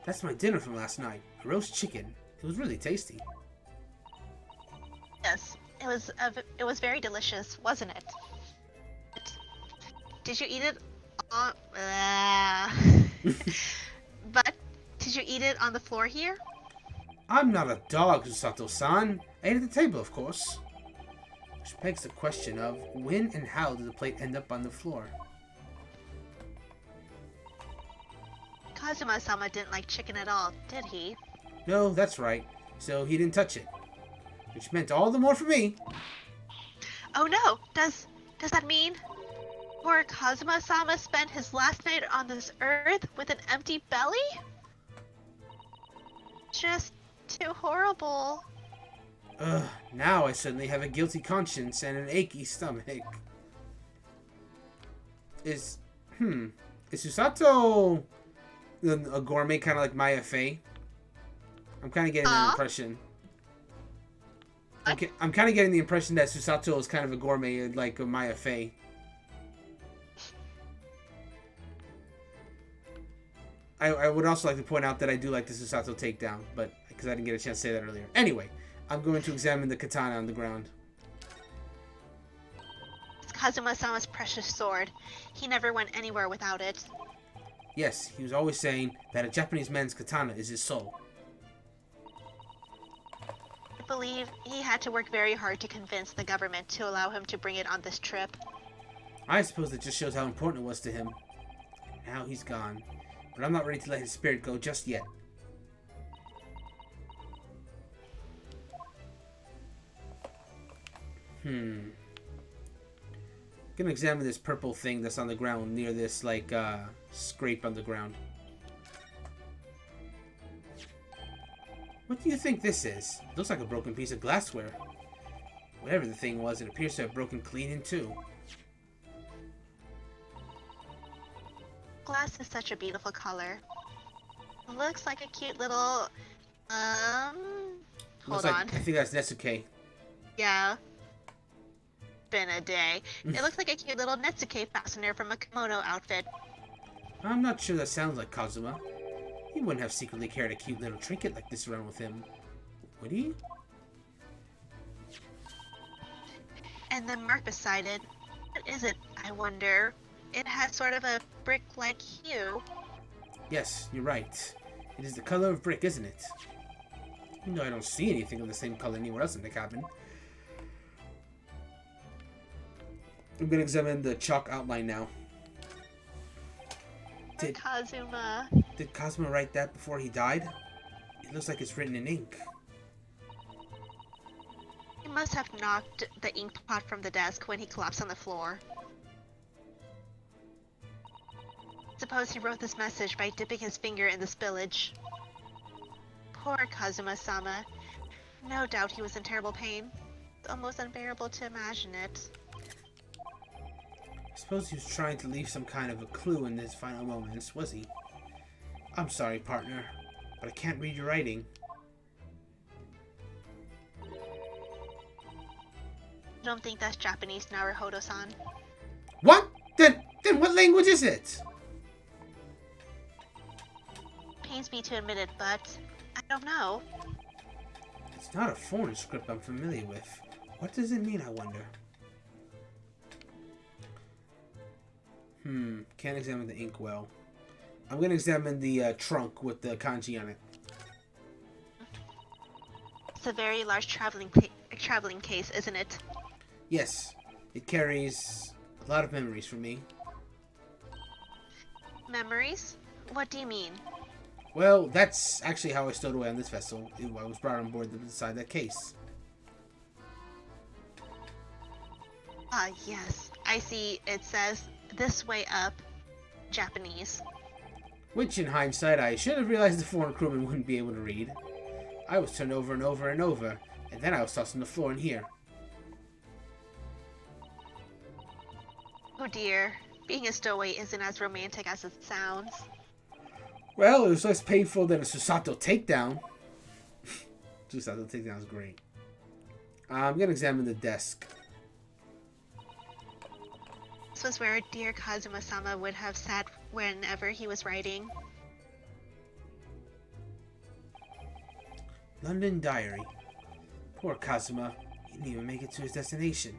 That's my dinner from last night. A roast chicken. It was really tasty. Yes, it was very delicious, wasn't it? Did you eat it on but did you eat it on the floor here? I'm not a dog, Susato-san. I ate at the table, of course. Which begs the question of when and how did the plate end up on the floor? Kazuma-sama didn't like chicken at all, did he? No, that's right. So he didn't touch it. Which meant all the more for me. Oh no! Does that mean poor Kazuma-sama spent his last night on this earth with an empty belly? Just too horrible. Ugh, now I suddenly have a guilty conscience and an achy stomach. Is Susato a gourmet kind of like Maya Fey? I'm kind of getting that impression. I'm kind of getting the impression that Susato is kind of a gourmet like a Maya Fey. I would also like to point out that I do like the Susato takedown, but because I didn't get a chance to say that earlier. Anyway, I'm going to examine the katana on the ground. It's Kazuma-sama's precious sword. He never went anywhere without it. Yes, he was always saying that a Japanese man's katana is his soul. I believe he had to work very hard to convince the government to allow him to bring it on this trip. I suppose it just shows how important it was to him. Now he's gone, but I'm not ready to let his spirit go just yet. Gonna examine this purple thing that's on the ground near this, like, scrape on the ground. What do you think this is? It looks like a broken piece of glassware. Whatever the thing was, it appears to have broken clean in two. Glass is such a beautiful color. It looks like a cute little, hold on. I think that's Netsuke. Yeah. Been a day. It looks like a cute little Netsuke fastener from a kimono outfit. I'm not sure that sounds like Kazuma. He wouldn't have secretly carried a cute little trinket like this around with him, would he? And the mark beside it. What is it, I wonder? It has sort of a brick-like hue. Yes, you're right. It is the color of brick, isn't it? You know I don't see anything of the same color anywhere else in the cabin. I'm gonna examine the chalk outline now. Kazuma. Did Kazuma write that before he died? It looks like it's written in ink. He must have knocked the ink pot from the desk when he collapsed on the floor. Suppose he wrote this message by dipping his finger in the spillage. Poor Kazuma-sama. No doubt he was in terrible pain. It's almost unbearable to imagine it. I suppose he was trying to leave some kind of a clue in his final moments, was he? I'm sorry, partner, but I can't read your writing. I don't think that's Japanese, Naruhodo-san. What? Then what language is it? Pains me to admit it, but I don't know. It's not a foreign script I'm familiar with. What does it mean, I wonder? Can't examine the ink well. I'm gonna examine the trunk with the kanji on it. It's a very large traveling case, isn't it? Yes, it carries a lot of memories for me. Memories? What do you mean? Well, that's actually how I stowed away on this vessel. I was brought on board inside that case. Ah, yes. I see it says, "This way up," Japanese. Which, in hindsight, I should have realized the foreign crewman wouldn't be able to read. I was turned over and over and over, and then I was tossed on the floor in here. Oh dear. Being a stowaway isn't as romantic as it sounds. Well, it was less painful than a Susato takedown. Susato takedown is great. I'm gonna examine the desk. This was where dear Kazuma-sama would have sat whenever he was writing. London Diary. Poor Kazuma. He didn't even make it to his destination.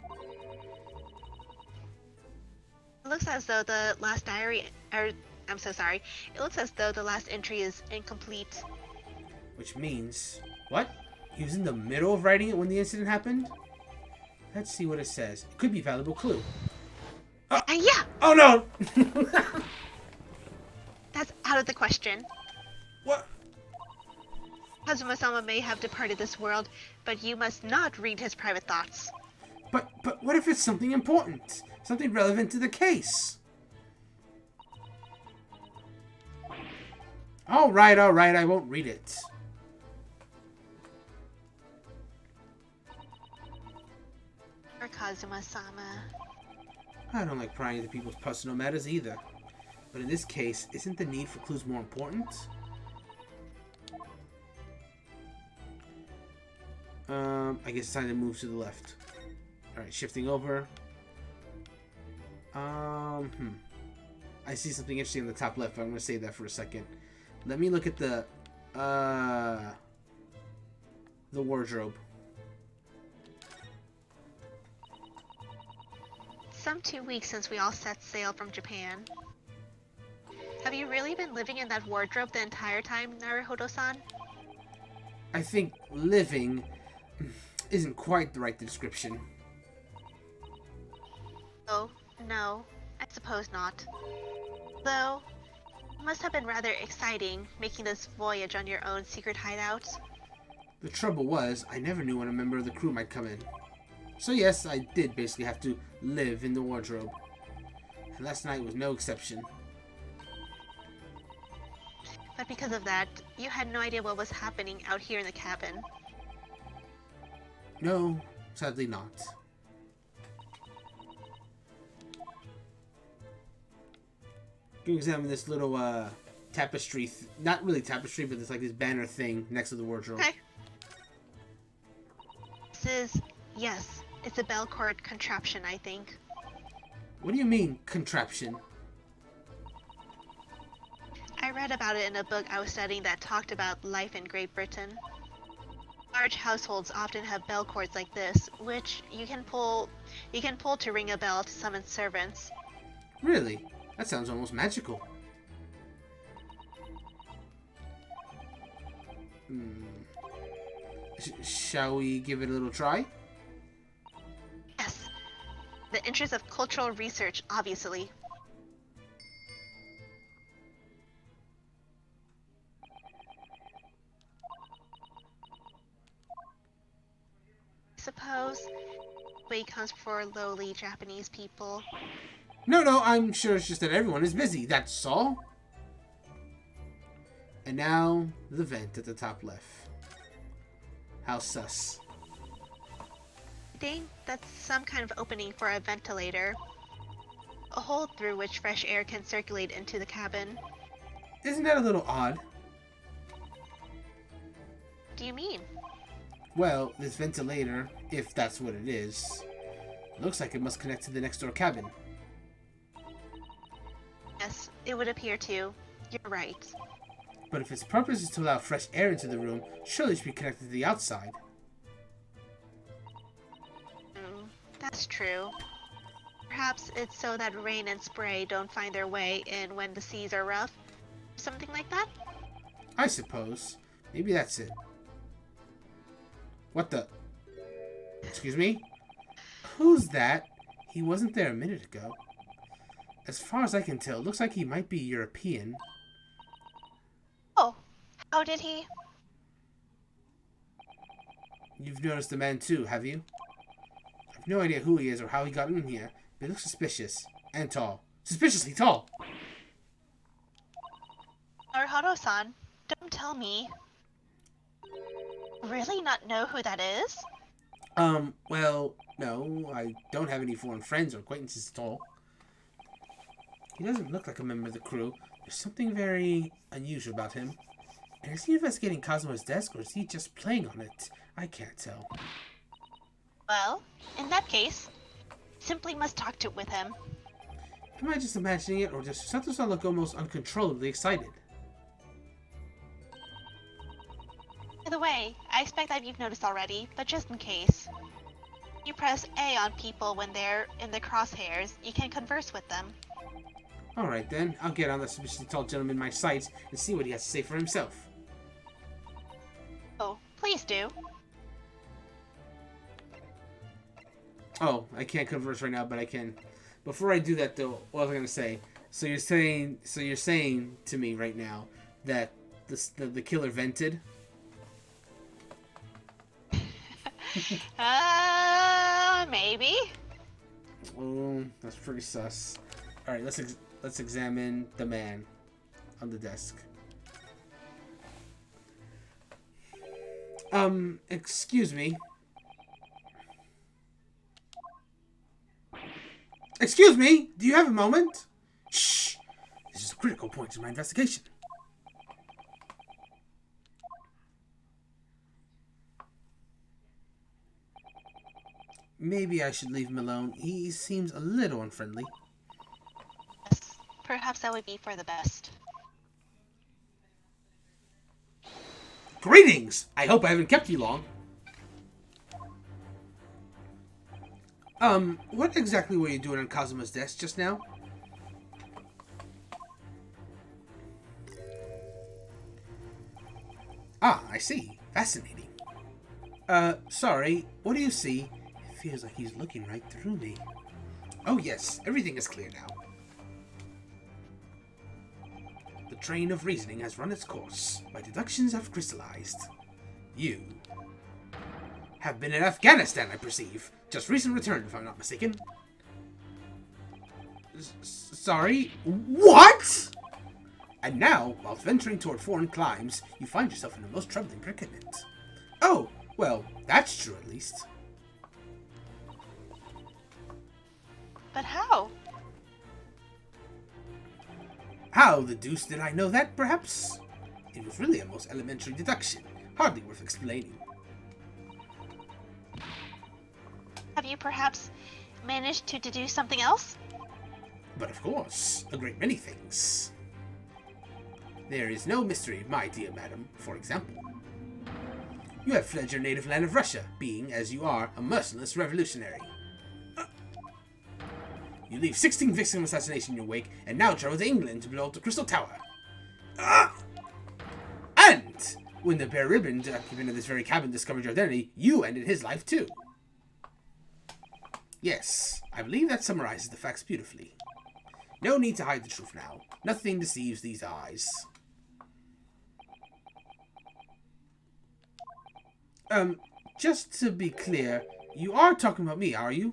It looks as though the last diary, or I'm so sorry. It looks as though the last entry is incomplete. Which means... What? He was in the middle of writing it when the incident happened? Let's see what it says. It could be a valuable clue. Yeah! Oh no! That's out of the question. What? Kazuma-sama may have departed this world, but you must not read his private thoughts. But what if it's something important? Something relevant to the case? Alright, I won't read it. Or Kazuma-sama. I don't like prying into people's personal matters either. But in this case, isn't the need for clues more important? I guess it's time to move to the left. Alright, shifting over. I see something interesting in the top left, but I'm going to save that for a second. Let me look at the wardrobe. Some 2 weeks since we all set sail from Japan. Have you really been living in that wardrobe the entire time, Naruhodo-san? I think living isn't quite the right description. Oh, no. I suppose not. Though, it must have been rather exciting, making this voyage on your own secret hideout. The trouble was, I never knew when a member of the crew might come in. So yes, I did basically have to live in the wardrobe. And last night was no exception. But because of that, you had no idea what was happening out here in the cabin. No, sadly not. Go examine this little tapestry, not really tapestry, but it's like this banner thing next to the wardrobe. Okay. This is, yes, it's a bell cord contraption, I think. What do you mean, contraption? I read about it in a book I was studying that talked about life in Great Britain. Large households often have bell cords like this, which you can pull to ring a bell to summon servants. Really? That sounds almost magical. Shall we give it a little try? Yes. The interest of cultural research, obviously. Suppose way comes for lowly Japanese people. No, I'm sure it's just that everyone is busy, that's all. And now, the vent at the top left. How sus. I think that's some kind of opening for a ventilator. A hole through which fresh air can circulate into the cabin. Isn't that a little odd? What do you mean? Well, this ventilator, if that's what it is, looks like it must connect to the next door cabin. Yes, it would appear to. You're right. But if its purpose is to allow fresh air into the room, surely it should be connected to the outside. That's true. Perhaps it's so that rain and spray don't find their way in when the seas are rough. Something like that? I suppose. Maybe that's it. What the? Excuse me? Who's that? He wasn't there a minute ago. As far as I can tell, it looks like he might be European. Oh, how did he? You've noticed the man too, have you? I've no idea who he is or how he got in here, but he looks suspicious. And tall. Suspiciously tall! Naruhodo-san, don't tell me. Really not know who that is? Well, no, I don't have any foreign friends or acquaintances at all. He doesn't look like a member of the crew. There's something very unusual about him. And is he investigating Kazuma's desk, or is he just playing on it? I can't tell. Well, in that case, simply must talk with him. Am I just imagining it, or does Sato-san look almost uncontrollably excited? By the way, I expect that you've noticed already, but just in case. You press A on people when they're in the crosshairs, you can converse with them. Alright then, I'll get on the sufficiently tall gentleman in my sights and see what he has to say for himself. Oh, please do. Oh, I can't converse right now, but I can. Before I do that though, what was I gonna say? So you're saying to me right now that the killer vented? Maybe. Oh, that's pretty sus. All right, let's examine the man on the desk. Excuse me. Excuse me. Do you have a moment? Shh. This is a critical point in my investigation. Maybe I should leave him alone. He seems a little unfriendly. Yes, perhaps that would be for the best. Greetings! I hope I haven't kept you long. What exactly were you doing on Kazuma's desk just now? Ah, I see. Fascinating. Sorry, what do you see? It feels like he's looking right through me. Oh yes, everything is clear now. The train of reasoning has run its course. My deductions have crystallized. You have been in Afghanistan, I perceive. Just recent return, if I'm not mistaken. Sorry? What? And now, whilst venturing toward foreign climes, you find yourself in a most troubling predicament. Oh, well, that's true at least. But how? How the deuce did I know that, perhaps? It was really a most elementary deduction, hardly worth explaining. Have you perhaps managed to deduce something else? But of course, a great many things. There is no mystery, my dear madam. For example, you have fled your native land of Russia, being, as you are, a merciless revolutionary. You leave 16 victims of assassination in your wake, and now travel to England to blow up the Crystal Tower. And when the Bear Ribbon occupant of this very cabin discovered your identity, you ended his life too. Yes, I believe that summarizes the facts beautifully. No need to hide the truth now. Nothing deceives these eyes. Just to be clear, you are talking about me, are you?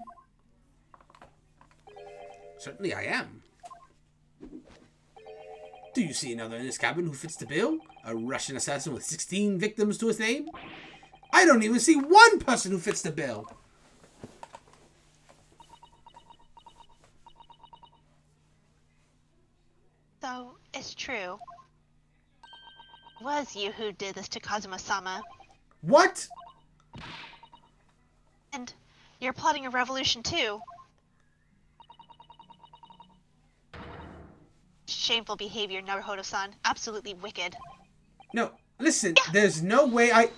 Certainly I am. Do you see another in this cabin who fits the bill? A Russian assassin with 16 victims to his name? I don't even see one person who fits the bill. So, it's true. It was you who did this to Kazuma-sama. What? And you're plotting a revolution too. Shameful behavior, Naruhodo-san. Absolutely wicked. No, listen, there's no way I...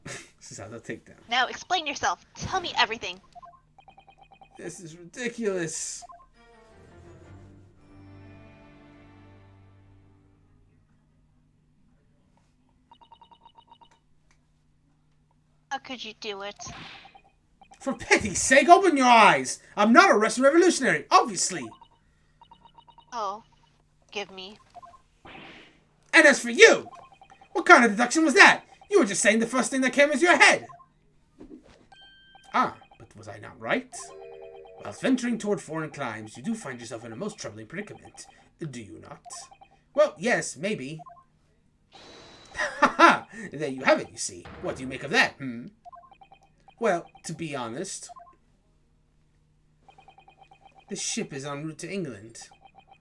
This is how they'll take down. Now explain yourself. Tell me everything. This is ridiculous. How could you do it? For pity's sake, open your eyes! I'm not a Russian revolutionary, obviously! Oh, give me. And as for you! What kind of deduction was that? You were just saying the first thing that came into your head! Ah, but was I not right? Whilst venturing toward foreign climes, you do find yourself in a most troubling predicament. Do you not? Well, yes, maybe. Ha ha! There you have it, you see. What do you make of that, Well, to be honest, the ship is en route to England,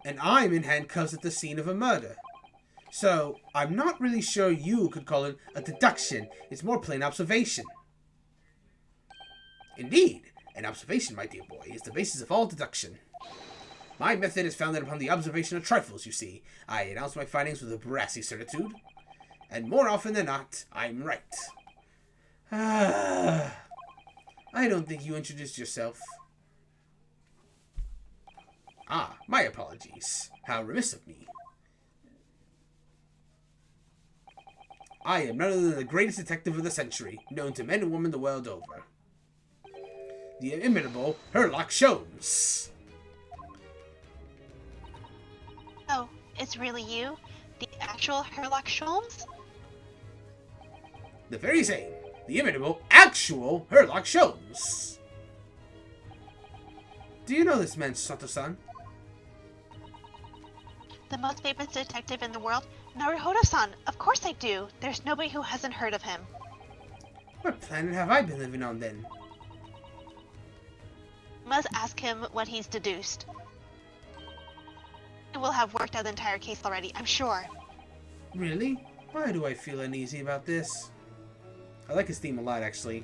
and I'm in handcuffs at the scene of a murder. So, I'm not really sure you could call it a deduction. It's more plain observation. Indeed, And observation, my dear boy, is the basis of all deduction. My method is founded upon the observation of trifles, you see. I announce my findings with a brassy certitude. And more often than not, I'm right. I don't think you introduced yourself. Ah, my apologies. How remiss of me. I am none other than the greatest detective of the century, known to men and women the world over. The inimitable Sherlock Holmes. Oh, it's really you? The actual Sherlock Holmes? The very same. The inimitable, actual Sherlock Holmes. Do you know this man, Sato-san? The most famous detective in the world? Naruhodo-san! Of course I do! There's nobody who hasn't heard of him. What planet have I been living on, then? You must ask him what he's deduced. He will have worked out the entire case already, I'm sure. Really? Why do I feel uneasy about this? I like his theme a lot, actually.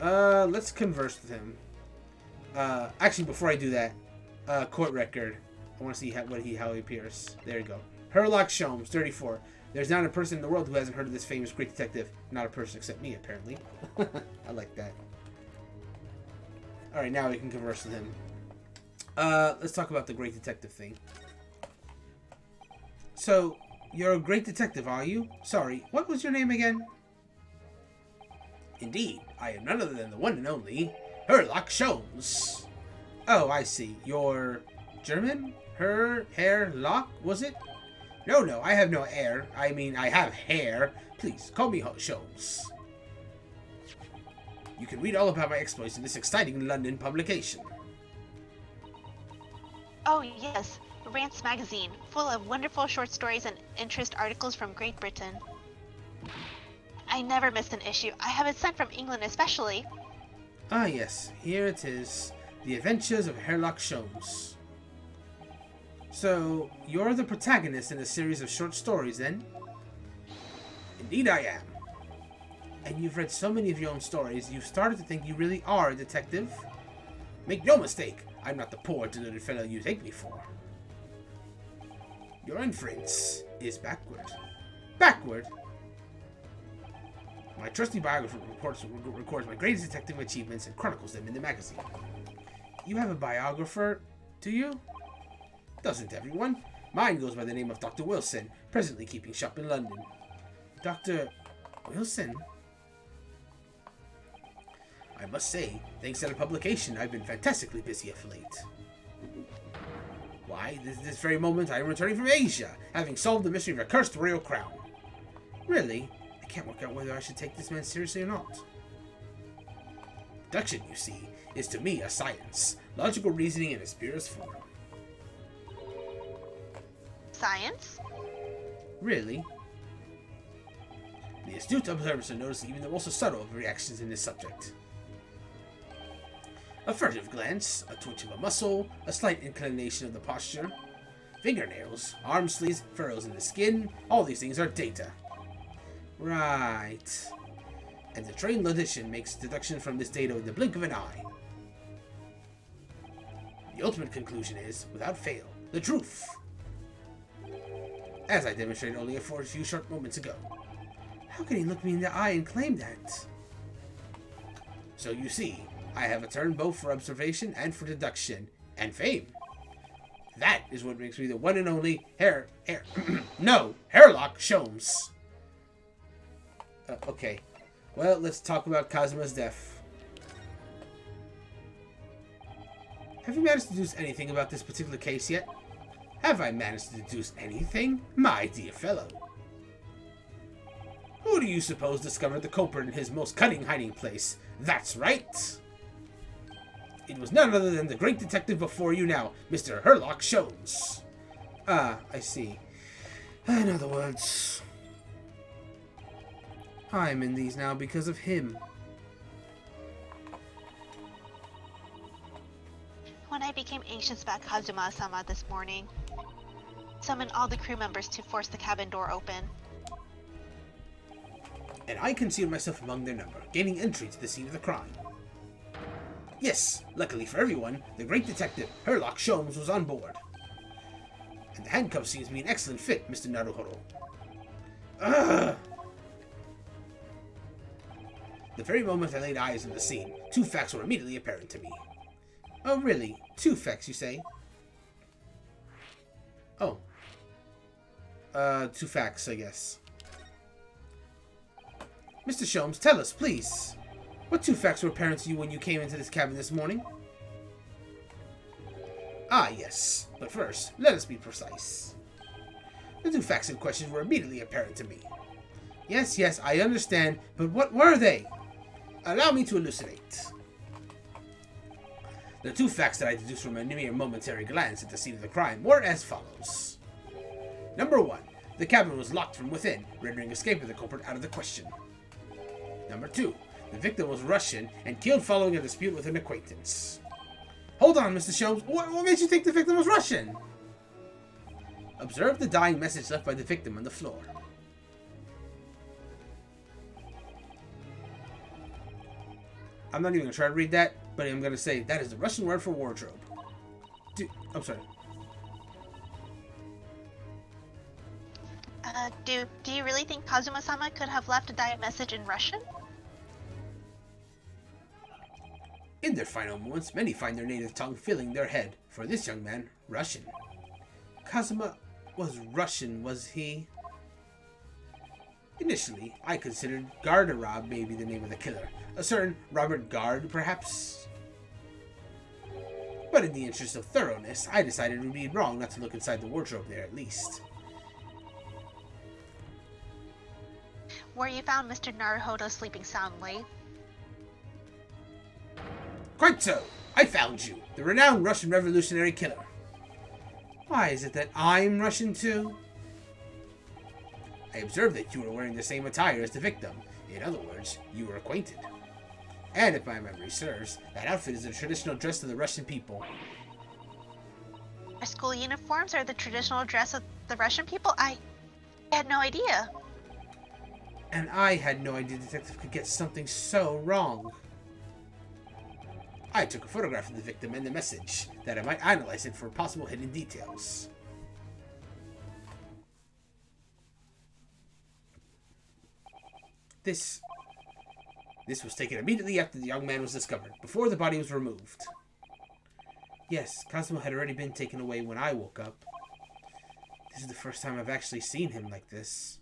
Let's converse with him. Actually, before I do that, court record. I want to see how he appears. There you go. Sherlock Holmes, 34. There's not a person in the world who hasn't heard of this famous great detective. Not a person except me, apparently. I like that. Alright, now we can converse with him. Let's talk about the great detective thing. So, you're a great detective, are you? Sorry, what was your name again? Indeed, I am none other than the one and only Sherlock Holmes. Oh, I see. You're German? Hair-lock, was it? No, I have no hair. I mean, I have hair. Please, call me Holmes. You can read all about my exploits in this exciting London publication. Oh, yes. Rant's magazine, full of wonderful short stories and interest articles from Great Britain. I never miss an issue. I have it sent from England especially. Ah, yes. Here it is. The Adventures of Sherlock Holmes. So, you're the protagonist in a series of short stories, then? Indeed I am. And you've read so many of your own stories, you've started to think you really are a detective? Make no mistake, I'm not the poor, deluded fellow you take me for. Your inference is backward. Backward? My trusty biographer records my greatest detective achievements and chronicles them in the magazine. You have a biographer, do you? Doesn't everyone? Mine goes by the name of Dr. Wilson, presently keeping shop in London. Dr. Wilson? I must say, thanks to the publication, I've been fantastically busy of late. Why, this very moment I am returning from Asia, having solved the mystery of a cursed royal crown. Really? I can't work out whether I should take this man seriously or not. Deduction, you see, is to me a science, logical reasoning in its purest form. Science? Really? The astute observer notices even the most subtle of reactions in this subject. A furtive glance, a twitch of a muscle, a slight inclination of the posture. Fingernails, arm sleeves, furrows in the skin, all these things are data. Right. And the trained logician makes deduction from this data in the blink of an eye. The ultimate conclusion is, without fail, the truth. As I demonstrated only a few short moments ago. How can he look me in the eye and claim that? So you see, I have a turn both for observation and for deduction, and fame. That is what makes me the one and only Sherlock Holmes. Okay. Well, let's talk about Kazuma's death. Have you managed to deduce anything about this particular case yet? Have I managed to deduce anything, my dear fellow? Who do you suppose discovered the culprit in his most cunning hiding place? That's right! It was none other than the great detective before you now, Mr. Sherlock Holmes. Ah, I see. In other words, I'm in these now because of him. When I became anxious about Kazuma-sama this morning, summoned all the crew members to force the cabin door open. and I concealed myself among their number, gaining entry to the scene of the crime. Yes, luckily for everyone, the great detective, Herlock Sholmes, was on board. And the handcuffs seems to be an excellent fit, Mr. Naruhodo. Ugh! The very moment I laid eyes on the scene, 2 facts were immediately apparent to me. Oh, really? 2 facts, you say? Oh. 2 facts, I guess. Mr. Sholmes, tell us, please. What 2 facts were apparent to you when you came into this cabin this morning? Ah, yes. But first, let us be precise. The 2 facts in question were immediately apparent to me. Yes, I understand, but what were they? Allow me to elucidate. The 2 facts that I deduced from a mere momentary glance at the scene of the crime were as follows. Number 1. The cabin was locked from within, rendering escape of the culprit out of the question. Number 2. The victim was Russian and killed following a dispute with an acquaintance. Hold on, Mr. Sholmes. What made you think the victim was Russian? Observe the dying message left by the victim on the floor. I'm not even going to try to read that, but I'm going to say that is the Russian word for wardrobe. I'm sorry. Do you really think Kazuma-sama could have left a dire message in Russian? In their final moments, many find their native tongue filling their head. For this young man, Russian. Kazuma was Russian, was he? Initially, I considered Garderob may be the name of the killer. A certain Robert Gard, perhaps? But in the interest of thoroughness, I decided it would be wrong not to look inside the wardrobe there at least. Where you found Mr. Naruhodo sleeping soundly. Quite so! I found you, the renowned Russian revolutionary killer. Why is it that I'm Russian too? I observed that you were wearing the same attire as the victim. In other words, you were acquainted. And if my memory serves, that outfit is the traditional dress of the Russian people. Our school uniforms are the traditional dress of the Russian people? I had no idea. And I had no idea the detective could get something so wrong. I took a photograph of the victim and the message, that I might analyze it for possible hidden details. This was taken immediately after the young man was discovered, before the body was removed. Yes, Kazuma had already been taken away when I woke up. This is the first time I've actually seen him like this.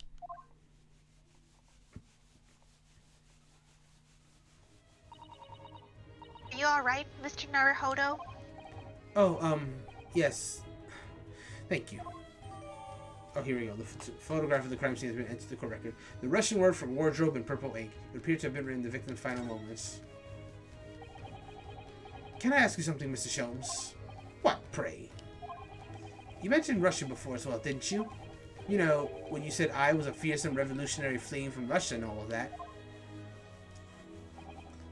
Are you alright, Mr. Naruhodo? Oh, yes. Thank you. Oh, here we go. The photograph of the crime scene has been entered to the court record. The Russian word for wardrobe in purple ink. It appears to have been written in the victim's final moments. Can I ask you something, Mr. Sholmes? What, pray? You mentioned Russia before as well, didn't you? You know, when you said I was a fearsome revolutionary fleeing from Russia and all of that.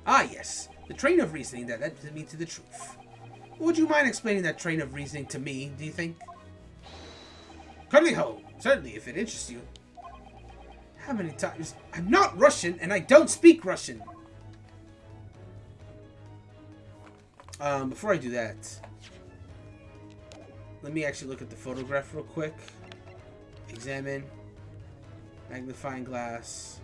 Ah, yes. The train of reasoning that led me to the truth. Would you mind explaining that train of reasoning to me, do you think? Cuddly ho! Certainly, if it interests you. How many times? I'm not Russian, and I don't speak Russian! Before I do that, let me actually look at the photograph real quick. Examine. Magnifying glass.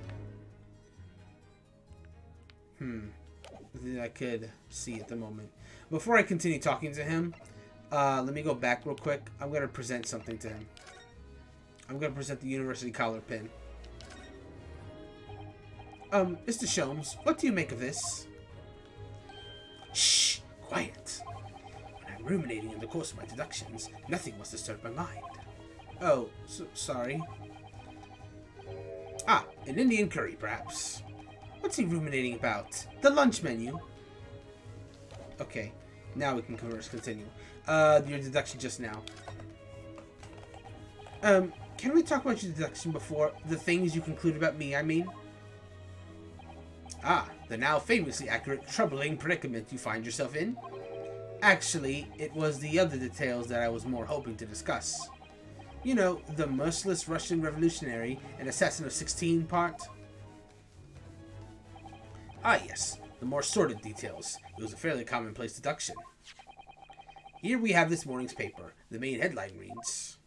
Nothing I could see at the moment. Before I continue talking to him, let me go back real quick. I'm going to present something to him. I'm going to present the university collar pin. Mr. Sholmes, what do you make of this? Shh! Quiet! When I'm ruminating in the course of my deductions, nothing must disturb my mind. Oh, sorry. Ah, an Indian curry, perhaps. What's he ruminating about? The lunch menu. Okay, now we can continue. Your deduction just now. Can we talk about your deduction before the things you conclude about me, I mean? Ah, the now famously accurate, troubling predicament you find yourself in? Actually, it was the other details that I was more hoping to discuss. You know, the merciless Russian revolutionary and assassin of 16 part? Ah yes, the more sordid details. It was a fairly commonplace deduction. Here we have this morning's paper. The main headline reads,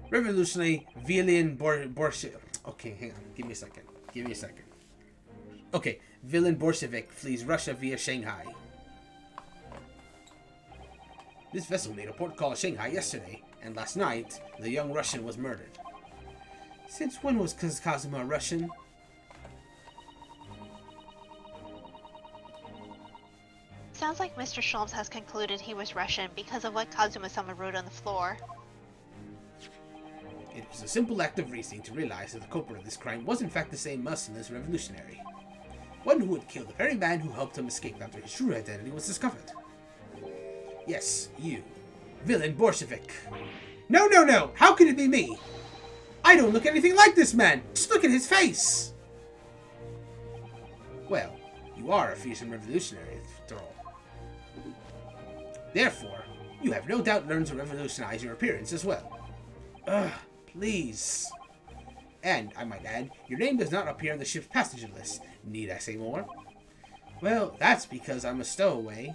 Revolutionary villain Bolshevik. Okay, hang on. Give me a second. Okay, villain Bolshevik flees Russia via Shanghai. This vessel made a port call at Shanghai yesterday, and last night, the young Russian was murdered. Since when was Kazuma Russian? Sounds like Mr. Sholmes has concluded he was Russian because of what Kazuma-sama wrote on the floor. It was a simple act of reasoning to realize that the culprit of this crime was in fact the same merciless revolutionary. One who had killed the very man who helped him escape after his true identity was discovered. Yes, you. Villain Bolshevik. No! How could it be me? I don't look anything like this man! Just look at his face! Well, you are a fearsome revolutionary, after all. Therefore, you have no doubt learned to revolutionize your appearance as well. Ugh, please. And, I might add, your name does not appear on the ship's passenger list. Need I say more? Well, that's because I'm a stowaway.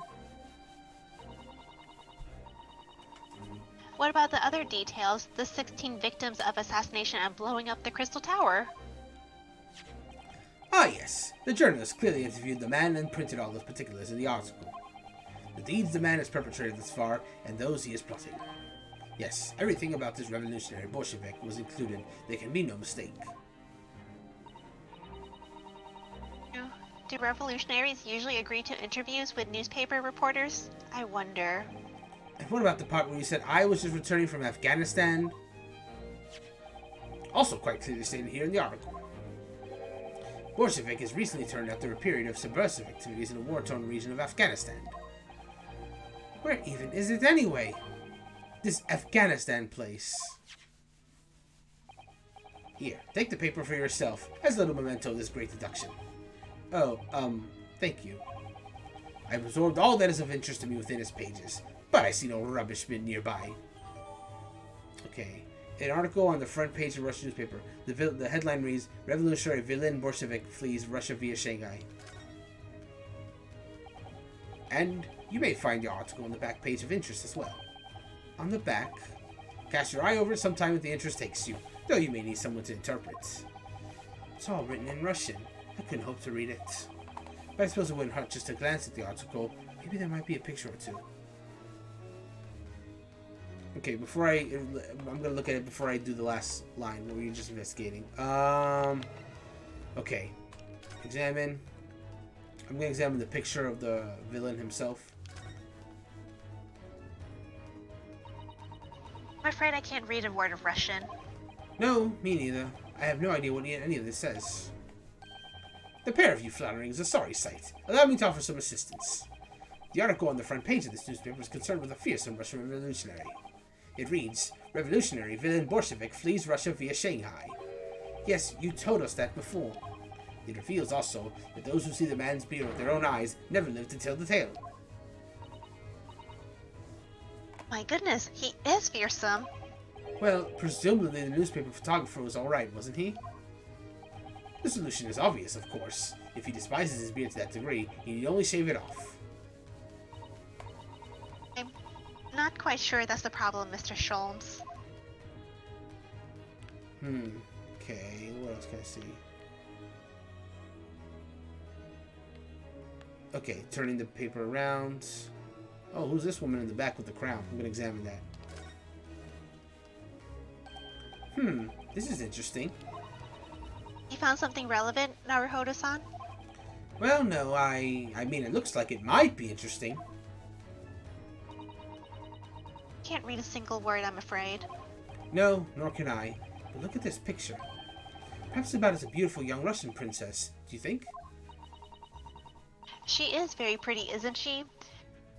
What about the other details? The 16 victims of assassination and blowing up the Crystal Tower? Ah yes, the journalist clearly interviewed the man and printed all those particulars in the article. The deeds the man has perpetrated thus far, and those he is plotting. Yes, everything about this revolutionary Bolshevik was included. There can be no mistake. Do revolutionaries usually agree to interviews with newspaper reporters? I wonder. And what about the part where you said I was just returning from Afghanistan? Also quite clearly stated here in the article. Bolshevik has recently turned after a period of subversive activities in a war-torn region of Afghanistan. Where even is it anyway? This Afghanistan place. Here, take the paper for yourself, as a little memento of this great deduction. Oh, thank you. I've absorbed all that is of interest to me within its pages, but I see no rubbish bin nearby. Okay. An article on the front page of Russian newspaper. The headline reads, Revolutionary villain Bolshevik flees Russia via Shanghai. And you may find the article on the back page of interest as well. On the back, cast your eye over it sometime if the interest takes you, though you may need someone to interpret. It's all written in Russian. I couldn't hope to read it. But I suppose it wouldn't hurt just to glance at the article. Maybe there might be a picture or two. Okay, I'm gonna look at it before I do the last line where you're just investigating. Okay. Examine. I'm gonna examine the picture of the villain himself. I'm afraid I can't read a word of Russian. No, me neither. I have no idea what any of this says. The pair of you floundering is a sorry sight. Allow me to offer some assistance. The article on the front page of this newspaper is concerned with a fearsome Russian revolutionary. It reads, Revolutionary villain Bolshevik flees Russia via Shanghai. Yes, you told us that before. It reveals also that those who see the man's beard with their own eyes never live to tell the tale. My goodness, he is fearsome. Well, presumably the newspaper photographer was alright, wasn't he? The solution is obvious, of course. If he despises his beard to that degree, he need only shave it off. I'm not quite sure that's the problem, Mr. Sholmes. Okay, what else can I see? Okay, turning the paper around. Oh, who's this woman in the back with the crown? I'm gonna examine that. This is interesting. You found something relevant, Naruhodo-san? Well, no, I mean, it looks like it might be interesting. Can't read a single word, I'm afraid. No, nor can I. But look at this picture. Perhaps about as a beautiful young Russian princess, do you think? She is very pretty, isn't she?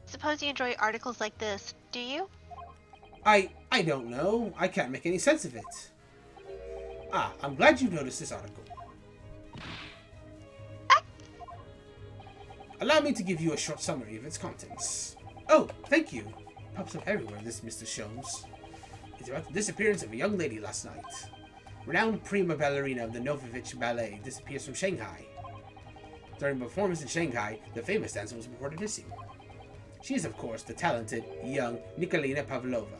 Suppose you enjoy articles like this, do you? I don't know. I can't make any sense of it. Ah, I'm glad you noticed this article. Allow me to give you a short summary of its contents. Oh, thank you. Pops up everywhere, this Mr. Sholmes. It's about the disappearance of a young lady last night. renowned prima ballerina of the Novovich Ballet, disappears from Shanghai. During a performance in Shanghai, the famous dancer was reported missing. She is, of course, the talented, young Nikolina Pavlova.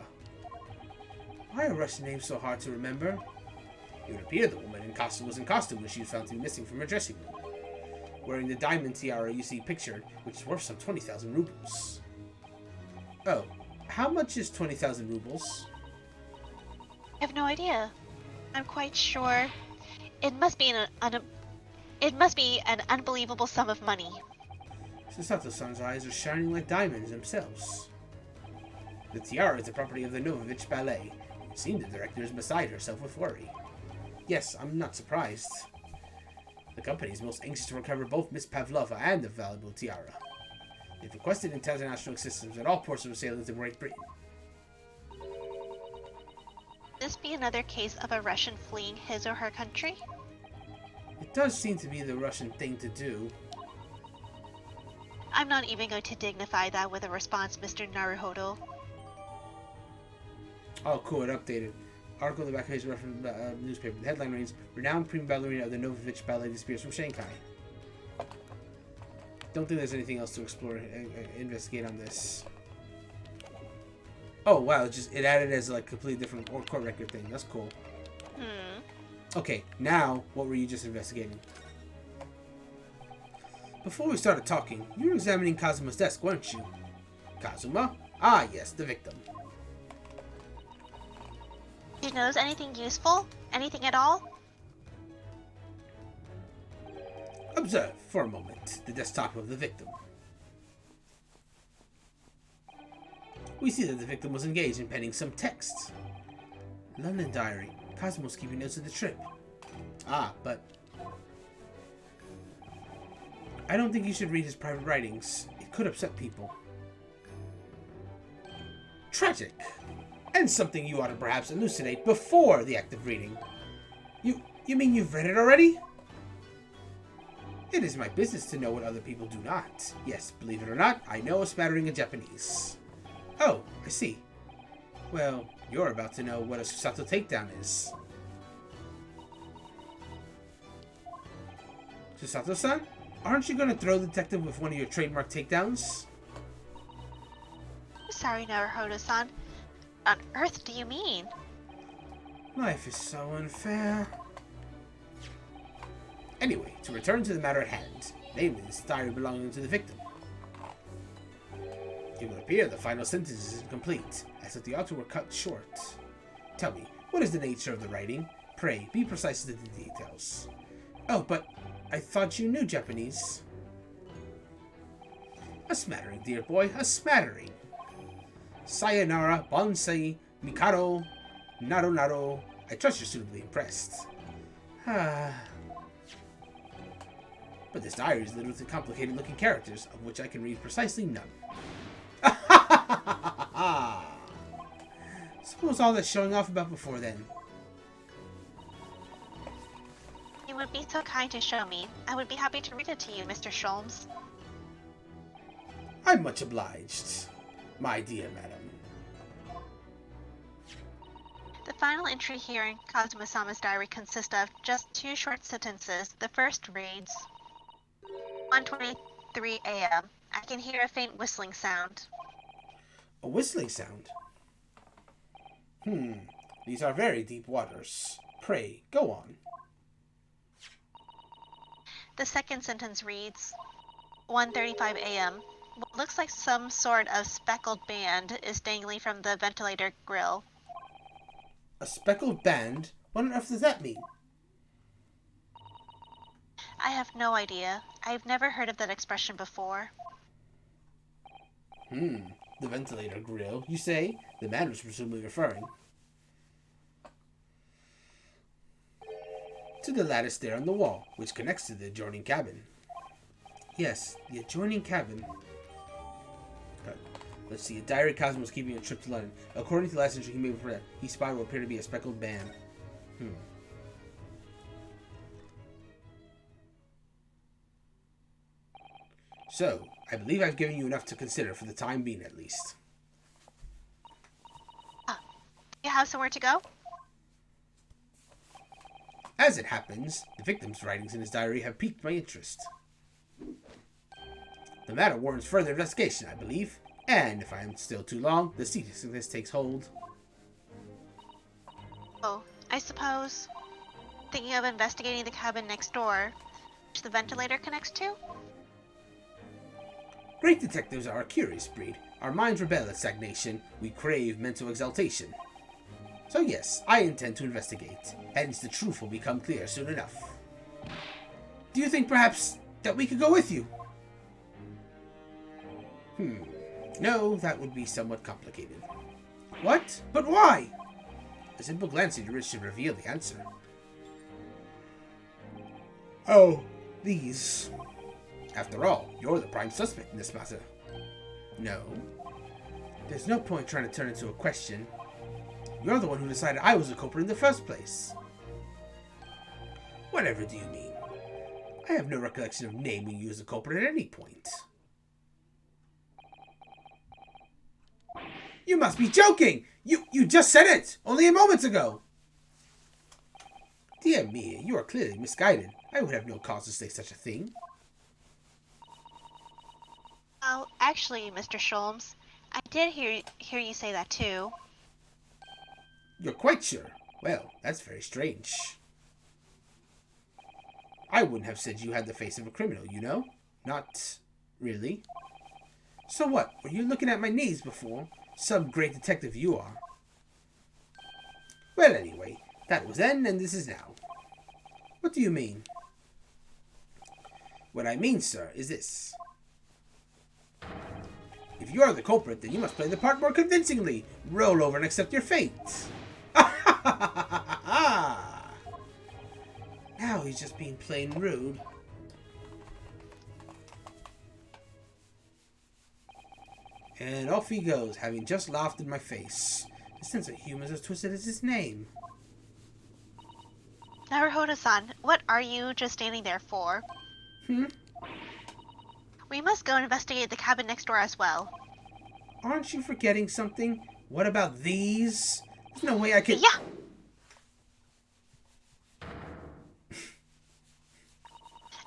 Why are Russian names so hard to remember? It would appear the woman was in costume when she was found to be missing from her dressing room, wearing the diamond tiara you see pictured, which is worth some 20,000 rubles. Oh, how much is 20,000 rubles? I have no idea. I'm quite sure it must be an unbelievable sum of money. Susato-san's eyes are shining like diamonds themselves. The tiara is the property of the Novovich Ballet. It seems the director is beside herself with worry. Yes, I'm not surprised. The company is most anxious to recover both Miss Pavlova and the valuable tiara. They've requested international assistance at all ports of sailing to Great Britain. This be another case of a Russian fleeing his or her country? It does seem to be the Russian thing to do. I'm not even going to dignify that with a response, Mr. Naruhodo. Oh, cool, it updated. Article in the back page reference newspaper. The headline reads, renowned prima ballerina of the Novovich Ballet disappears from Shanghai. Don't think there's anything else to explore, investigate on this. Oh, wow, it added as like completely different court record thing. That's cool. Okay, now, what were you just investigating? Before we started talking, you were examining Kazuma's desk, weren't you? Kazuma? Ah, yes, the victim. Do you notice anything useful? Anything at all? Observe, for a moment, the desktop of the victim. We see that the victim was engaged in penning some text. London diary. Kazuma was keeping notes of the trip. Ah, but I don't think you should read his private writings. It could upset people. Tragic. And something you ought to perhaps elucidate before the act of reading. You mean you've read it already? It is my business to know what other people do not. Yes, believe it or not, I know a smattering of Japanese. Oh, I see. Well, you're about to know what a Susato takedown is. Susato-san, aren't you going to throw the detective with one of your trademark takedowns? Sorry, Naruhodo-san. On earth do you mean? Life is so unfair. Anyway, to return to the matter at hand, namely this diary belonging to the victim. It would appear the final sentence is incomplete, as if the author were cut short. Tell me, what is the nature of the writing? Pray, be precise with the details. Oh, but I thought you knew Japanese. A smattering, dear boy, a smattering. Sayonara, bonsai, mikado, naro naro. I trust you're suitably impressed. But this diary is littered with complicated looking characters, of which I can read precisely none. Suppose all that showing off about before then. You would be so kind to show me. I would be happy to read it to you, Mr. Sholmes. I'm much obliged, my dear madam. The final entry here in Kazuma-sama's diary consists of just 2 short sentences. The first reads, 1:23 a.m. I can hear a faint whistling sound. A whistling sound? These are very deep waters. Pray, go on. The second sentence reads, 1:35 a.m. What looks like some sort of speckled band is dangling from the ventilator grill. A speckled band? What on earth does that mean? I have no idea. I've never heard of that expression before. The ventilator grill, you say? The man was presumably referring to the lattice there on the wall, which connects to the adjoining cabin. Yes, the adjoining cabin. Let's see. A diary Kazuma was keeping a trip to London. According to the last entry he made before that, he spotted what appeared to be a speckled band. So, I believe I've given you enough to consider for the time being, at least. You have somewhere to go? As it happens, the victim's writings in his diary have piqued my interest. The matter warrants further investigation, I believe. And if I am still too long, the seriousness takes hold. Oh, I suppose. Thinking of investigating the cabin next door, which the ventilator connects to? Great detectives are a curious breed. Our minds rebel at stagnation. We crave mental exaltation. So yes, I intend to investigate. Hence, the truth will become clear soon enough. Do you think perhaps that we could go with you? No, that would be somewhat complicated. What? But why? A simple glance at your wrist should reveal the answer. Oh, these. After all, you're the prime suspect in this matter. No. There's no point trying to turn it into a question. You're the one who decided I was the culprit in the first place. Whatever do you mean? I have no recollection of naming you as the culprit at any point. You must be joking! You just said it! Only a moment ago! Dear me, you are clearly misguided. I would have no cause to say such a thing. Well, actually, Mr. Sholmes, I did hear you say that too. You're quite sure? Well, that's very strange. I wouldn't have said you had the face of a criminal, you know? Not really. So what? Were you looking at my knees before? Some great detective you are. Well, anyway, that was then and this is now. What do you mean? What I mean, sir, is this. If you are the culprit, then you must play the part more convincingly. Roll over and accept your fate. Now he's just being plain rude. And off he goes, having just laughed in my face. His sense of humor is as twisted as his name. Naruhodo-san, what are you just standing there for? We must go investigate the cabin next door as well. Aren't you forgetting something? What about these? There's no way I can... Yeah!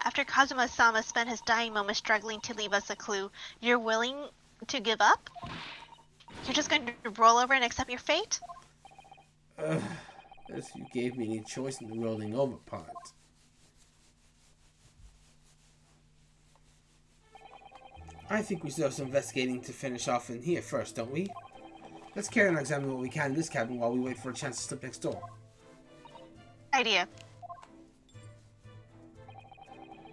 After Kazuma-sama spent his dying moments struggling to leave us a clue, you're willing to give up? You're just going to roll over and accept your fate? As you gave me any choice in the rolling over part. I think we still have some investigating to finish off in here first, don't we? Let's carry on and examine what we can in this cabin while we wait for a chance to slip next door. Idea.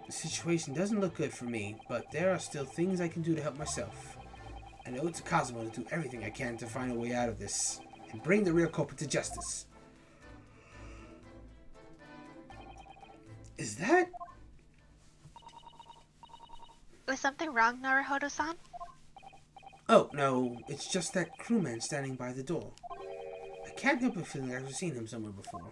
The situation doesn't look good for me, but there are still things I can do to help myself. I know it's Kazuma to do everything I can to find a way out of this and bring the real culprit to justice. Is that... Was something wrong, Naruhodo-san? Oh, no, it's just that crewman standing by the door. I can't help but feeling like I've seen him somewhere before.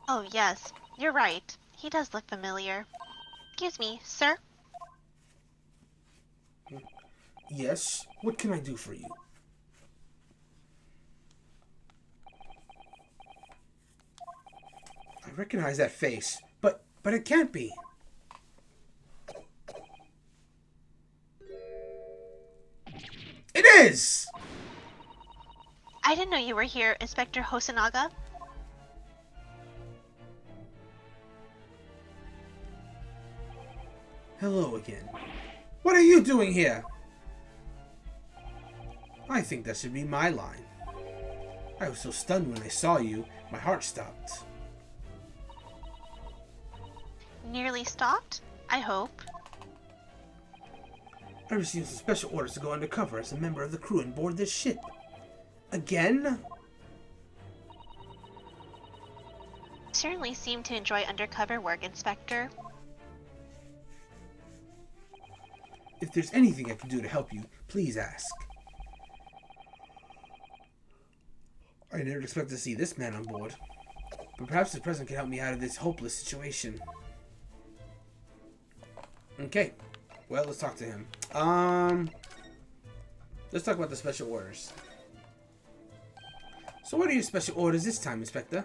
Oh, yes. You're right. He does look familiar. Excuse me, sir? Yes? What can I do for you? I recognize that face, but it can't be. It is! I didn't know you were here, Inspector Hosonaga. Hello again. What are you doing here? I think that should be my line. I was so stunned when I saw you, my heart stopped. Nearly stopped? I hope. I received some special orders to go undercover as a member of the crew and board this ship. Again? Certainly seem to enjoy undercover work, Inspector. If there's anything I can do to help you, please ask. I didn't expect to see this man on board, but perhaps his presence can help me out of this hopeless situation. Okay, well, let's talk to him. Let's talk about the special orders. So what are your special orders this time, Inspector?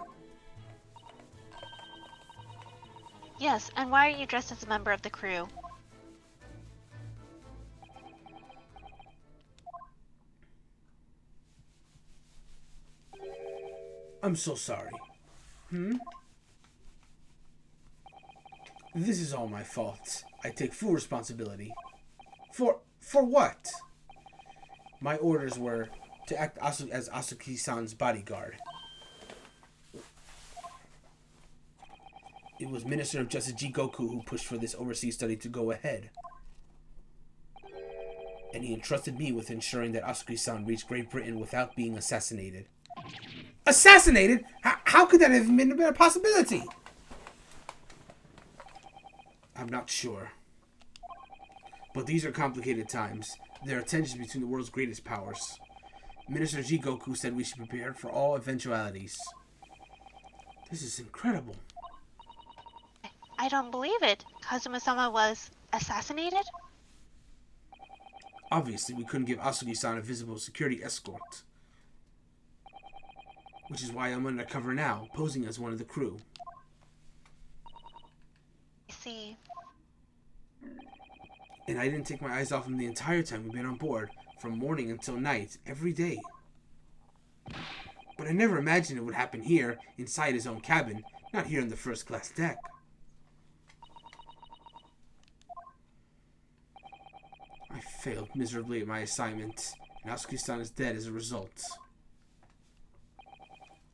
Yes, and why are you dressed as a member of the crew? I'm so sorry. This is all my fault. I take full responsibility. For what? My orders were to act as Asuki-san's bodyguard. It was Minister of Justice Jigoku who pushed for this overseas study to go ahead. And he entrusted me with ensuring that Asuki-san reached Great Britain without being assassinated. Assassinated? How could that have been a possibility? I'm not sure. But these are complicated times. There are tensions between the world's greatest powers. Minister Jigoku said we should prepare for all eventualities. This is incredible. I don't believe it. Kazuma-sama was assassinated? Obviously, we couldn't give Asuki-san a visible security escort. Which is why I'm undercover now, posing as one of the crew. I see. And I didn't take my eyes off him the entire time we've been on board, from morning until night, every day. But I never imagined it would happen here, inside his own cabin, not here on the first-class deck. I failed miserably at my assignment, and Asuki-san is dead as a result.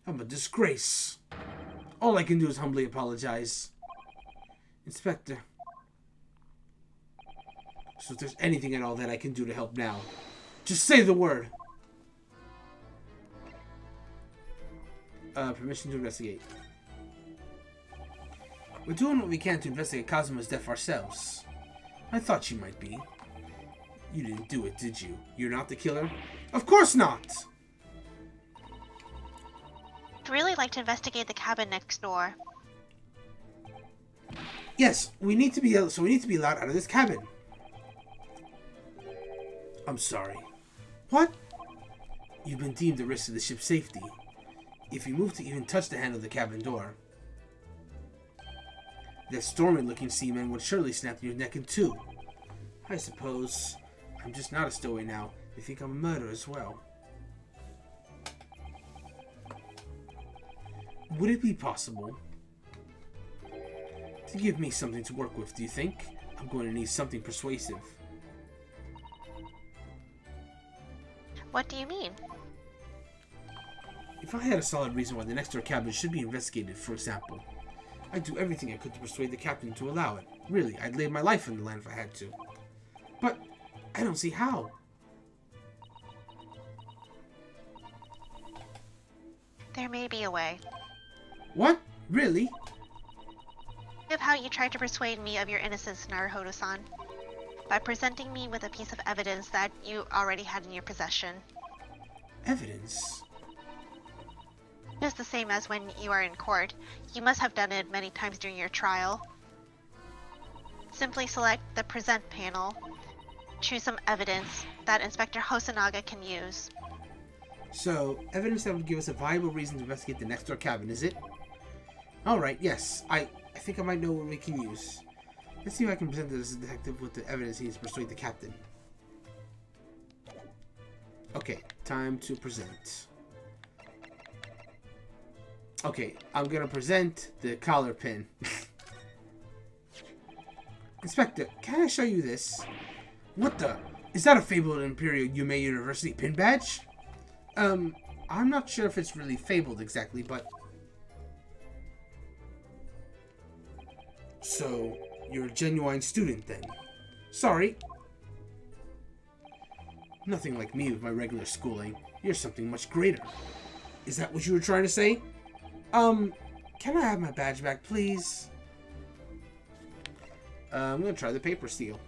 I'm a disgrace. All I can do is humbly apologize. Inspector. So if there's anything at all that I can do to help now, just say the word. Permission to investigate. We're doing what we can to investigate Kazuma's death ourselves. I thought you might be. You didn't do it, did you? You're not the killer? Of course not! I'd really like to investigate the cabin next door. Yes, we need to be allowed out of this cabin. I'm sorry. What? You've been deemed a risk to the ship's safety. If you move to even touch the handle of the cabin door, that stormy-looking seaman would surely snap your neck in two. I suppose I'm just not a stowaway now. They think I'm a murderer as well. Would it be possible to give me something to work with, do you think? I'm going to need something persuasive. What do you mean? If I had a solid reason why the next door cabin should be investigated, for example, I'd do everything I could to persuade the captain to allow it. Really, I'd lay my life on the line if I had to. But I don't see how. There may be a way. What? Really? Think of how you tried to persuade me of your innocence, Naruhodo-san, by presenting me with a piece of evidence that you already had in your possession. Evidence? Just the same as when you are in court. You must have done it many times during your trial. Simply select the present panel. Choose some evidence that Inspector Hosonaga can use. So, evidence that would give us a viable reason to investigate the next door cabin, is it? Alright, yes. I think I might know what we can use. Let's see if I can present this detective with the evidence he needs to persuade the captain. Okay, time to present. Okay, I'm gonna present the collar pin. Inspector, can I show you this? What the? Is that a fabled Imperial Yume University pin badge? I'm not sure if it's really fabled exactly, but... So, you're a genuine student then? Sorry. Nothing like me with my regular schooling. You're something much greater. Is that what you were trying to say? Can I have my badge back, please? I'm gonna try the paper seal.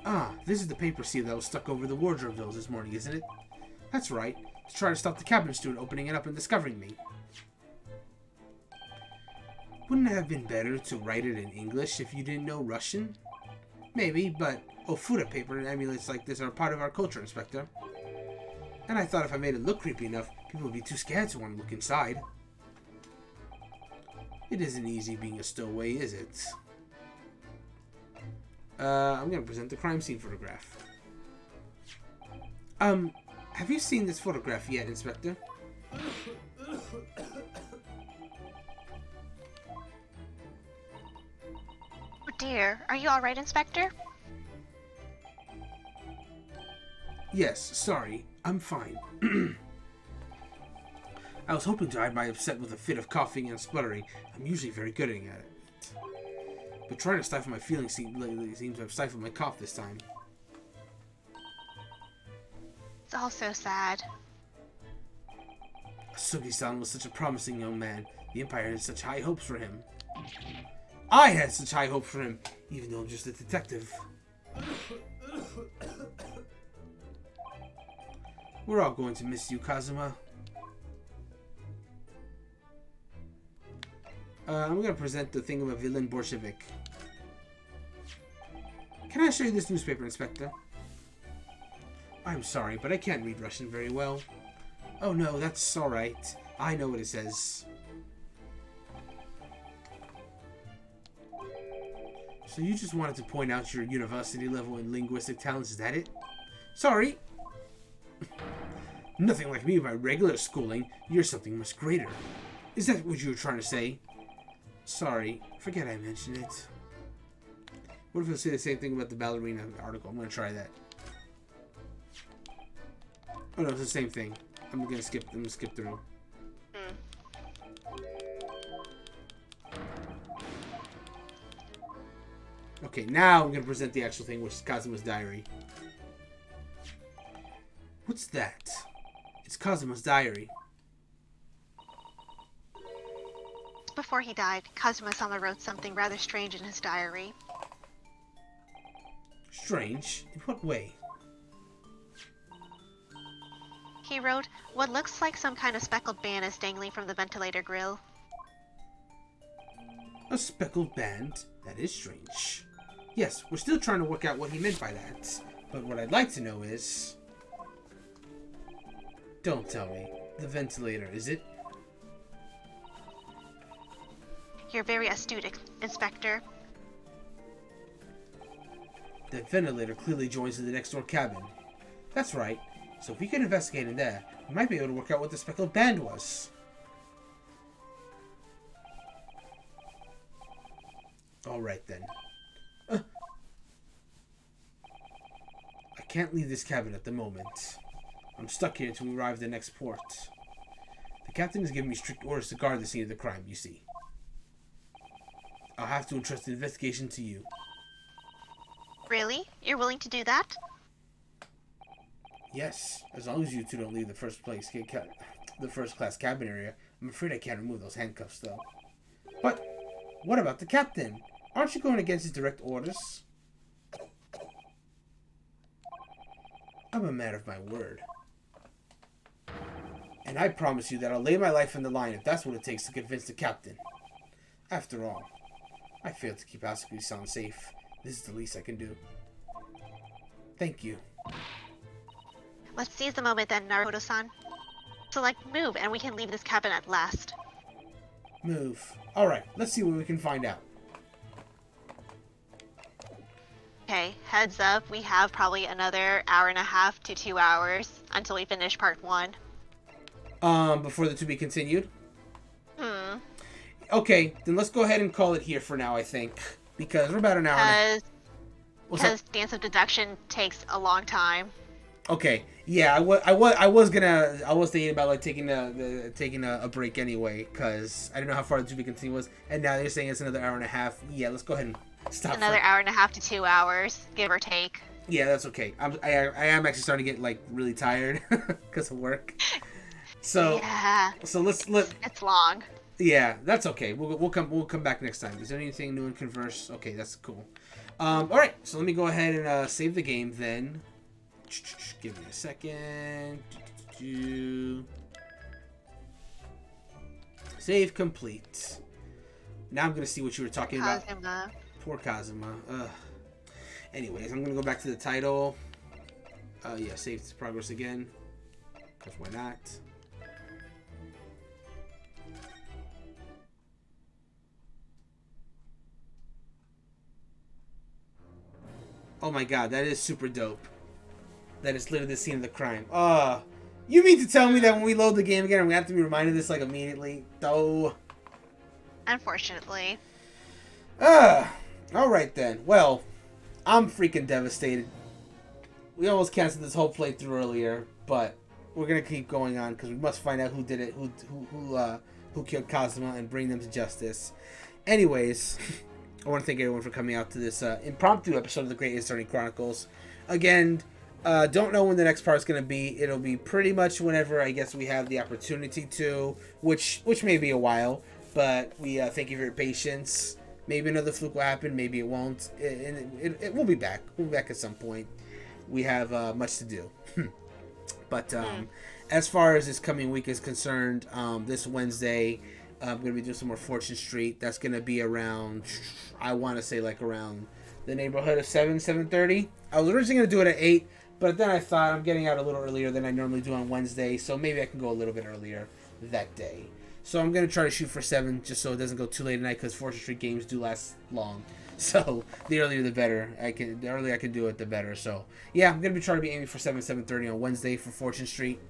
Ah, this is the paper seal that was stuck over the wardrobe doors this morning, isn't it? That's right. To try to stop the cabin steward opening it up and discovering me. Wouldn't it have been better to write it in English if you didn't know Russian? Maybe, but Ofuda paper and amulets like this are a part of our culture, Inspector. And I thought if I made it look creepy enough, people would be too scared to want to look inside. It isn't easy being a stowaway, is it? I'm gonna present the crime scene photograph. Have you seen this photograph yet, Inspector? Oh dear, are you alright, Inspector? Yes, sorry. I'm fine. I was hoping to hide my upset with a fit of coughing and spluttering. I'm usually very good at it. But trying to stifle my feelings seems to have stifled my cough this time. It's all so sad. Asugi-san was such a promising young man. The Empire had such high hopes for him. I had such high hopes for him, even though I'm just a detective. We're all going to miss you, Kazuma. I'm going to present the thing of a villain Bolshevik. Can I show you this newspaper, Inspector? I'm sorry, but I can't read Russian very well. Oh no, that's alright. I know what it says. So you just wanted to point out your university level in linguistic talents, is that it? Sorry! Nothing like me with my regular schooling. You're something much greater. Is that what you were trying to say? Sorry, forget I mentioned it. What if I say the same thing about the ballerina article? I'm gonna try that. Oh no, it's the same thing. I'm gonna skip through. Okay, now I'm gonna present the actual thing, which is Kazuma's diary. What's that? It's Kazuma's diary. Before he died, Kazuma-sama wrote something rather strange in his diary. Strange? In what way? He wrote, "What looks like some kind of speckled band is dangling from the ventilator grill." A speckled band? That is strange. Yes, we're still trying to work out what he meant by that. But what I'd like to know is... Don't tell me. The ventilator, is it? You're very astute, Inspector. That ventilator clearly joins to the next door cabin. That's right. So if we can investigate in there, we might be able to work out what the speckled band was. Alright then. I can't leave this cabin at the moment. I'm stuck here until we arrive at the next port. The captain has given me strict orders to guard the scene of the crime, you see. I'll have to entrust the investigation to you. Really? You're willing to do that? Yes, as long as you two don't leave the first class cabin area. I'm afraid I can't remove those handcuffs, though. But what about the captain? Aren't you going against his direct orders? I'm a man of my word. And I promise you that I'll lay my life on the line if that's what it takes to convince the captain. After all, I failed to keep Asuki-san safe. This is the least I can do. Thank you. Let's seize the moment then, Naruto-san. Select move and we can leave this cabin at last. Move. Alright, let's see what we can find out. Okay, heads up, we have probably another hour and a half to 2 hours until we finish part 1. Before the to be continued? Okay, then let's go ahead and call it here for now, I think. Because we're about an hour Because Dance of Deduction takes a long time. Okay, yeah, I was thinking about like taking a break anyway, because I didn't know how far the to be continued was, and now they're saying it's another hour and a half. Yeah, let's go ahead and stop. Another hour and a half to 2 hours, give or take. Yeah, that's okay. I am actually starting to get like really tired because of work. So yeah. So let's It's long. Yeah, that's okay. We'll come back next time. Is there anything new in Converse? Okay, that's cool. All right, so let me go ahead and save the game then. Give me a second. Save complete. Now I'm gonna see what you were talking about. Kazuma. Poor Kazuma. Anyways, I'm gonna go back to the title. Yeah, save progress again. Because why not? Oh my god, that is super dope. That is literally the scene of the crime. You mean to tell me that when we load the game again, we have to be reminded of this like immediately? Oh. Unfortunately. Alright then. Well, I'm freaking devastated. We almost canceled this whole playthrough earlier, but we're gonna keep going on because we must find out who did it, who killed Kazuma, and bring them to justice. Anyways, I want to thank everyone for coming out to this impromptu episode of the Great Attorney Chronicles. Again, don't know when the next part is going to be. It'll be pretty much whenever I guess we have the opportunity to, which may be a while. But we thank you for your patience. Maybe another fluke will happen. Maybe it won't. It will be back. We'll be back at some point. We have much to do. But as far as this coming week is concerned, this Wednesday, I'm going to be doing some more Fortune Street. That's going to be around, I want to say like around the neighborhood of 7:30. I was originally going to do it at 8, but then I thought I'm getting out a little earlier than I normally do on Wednesday, so maybe I can go a little bit earlier that day. So I'm going to try to shoot for 7 just so it doesn't go too late at night because Fortune Street games do last long. So the earlier the better. The earlier I can do it, the better. So yeah, I'm going to be trying to be aiming for 7:30 on Wednesday for Fortune Street.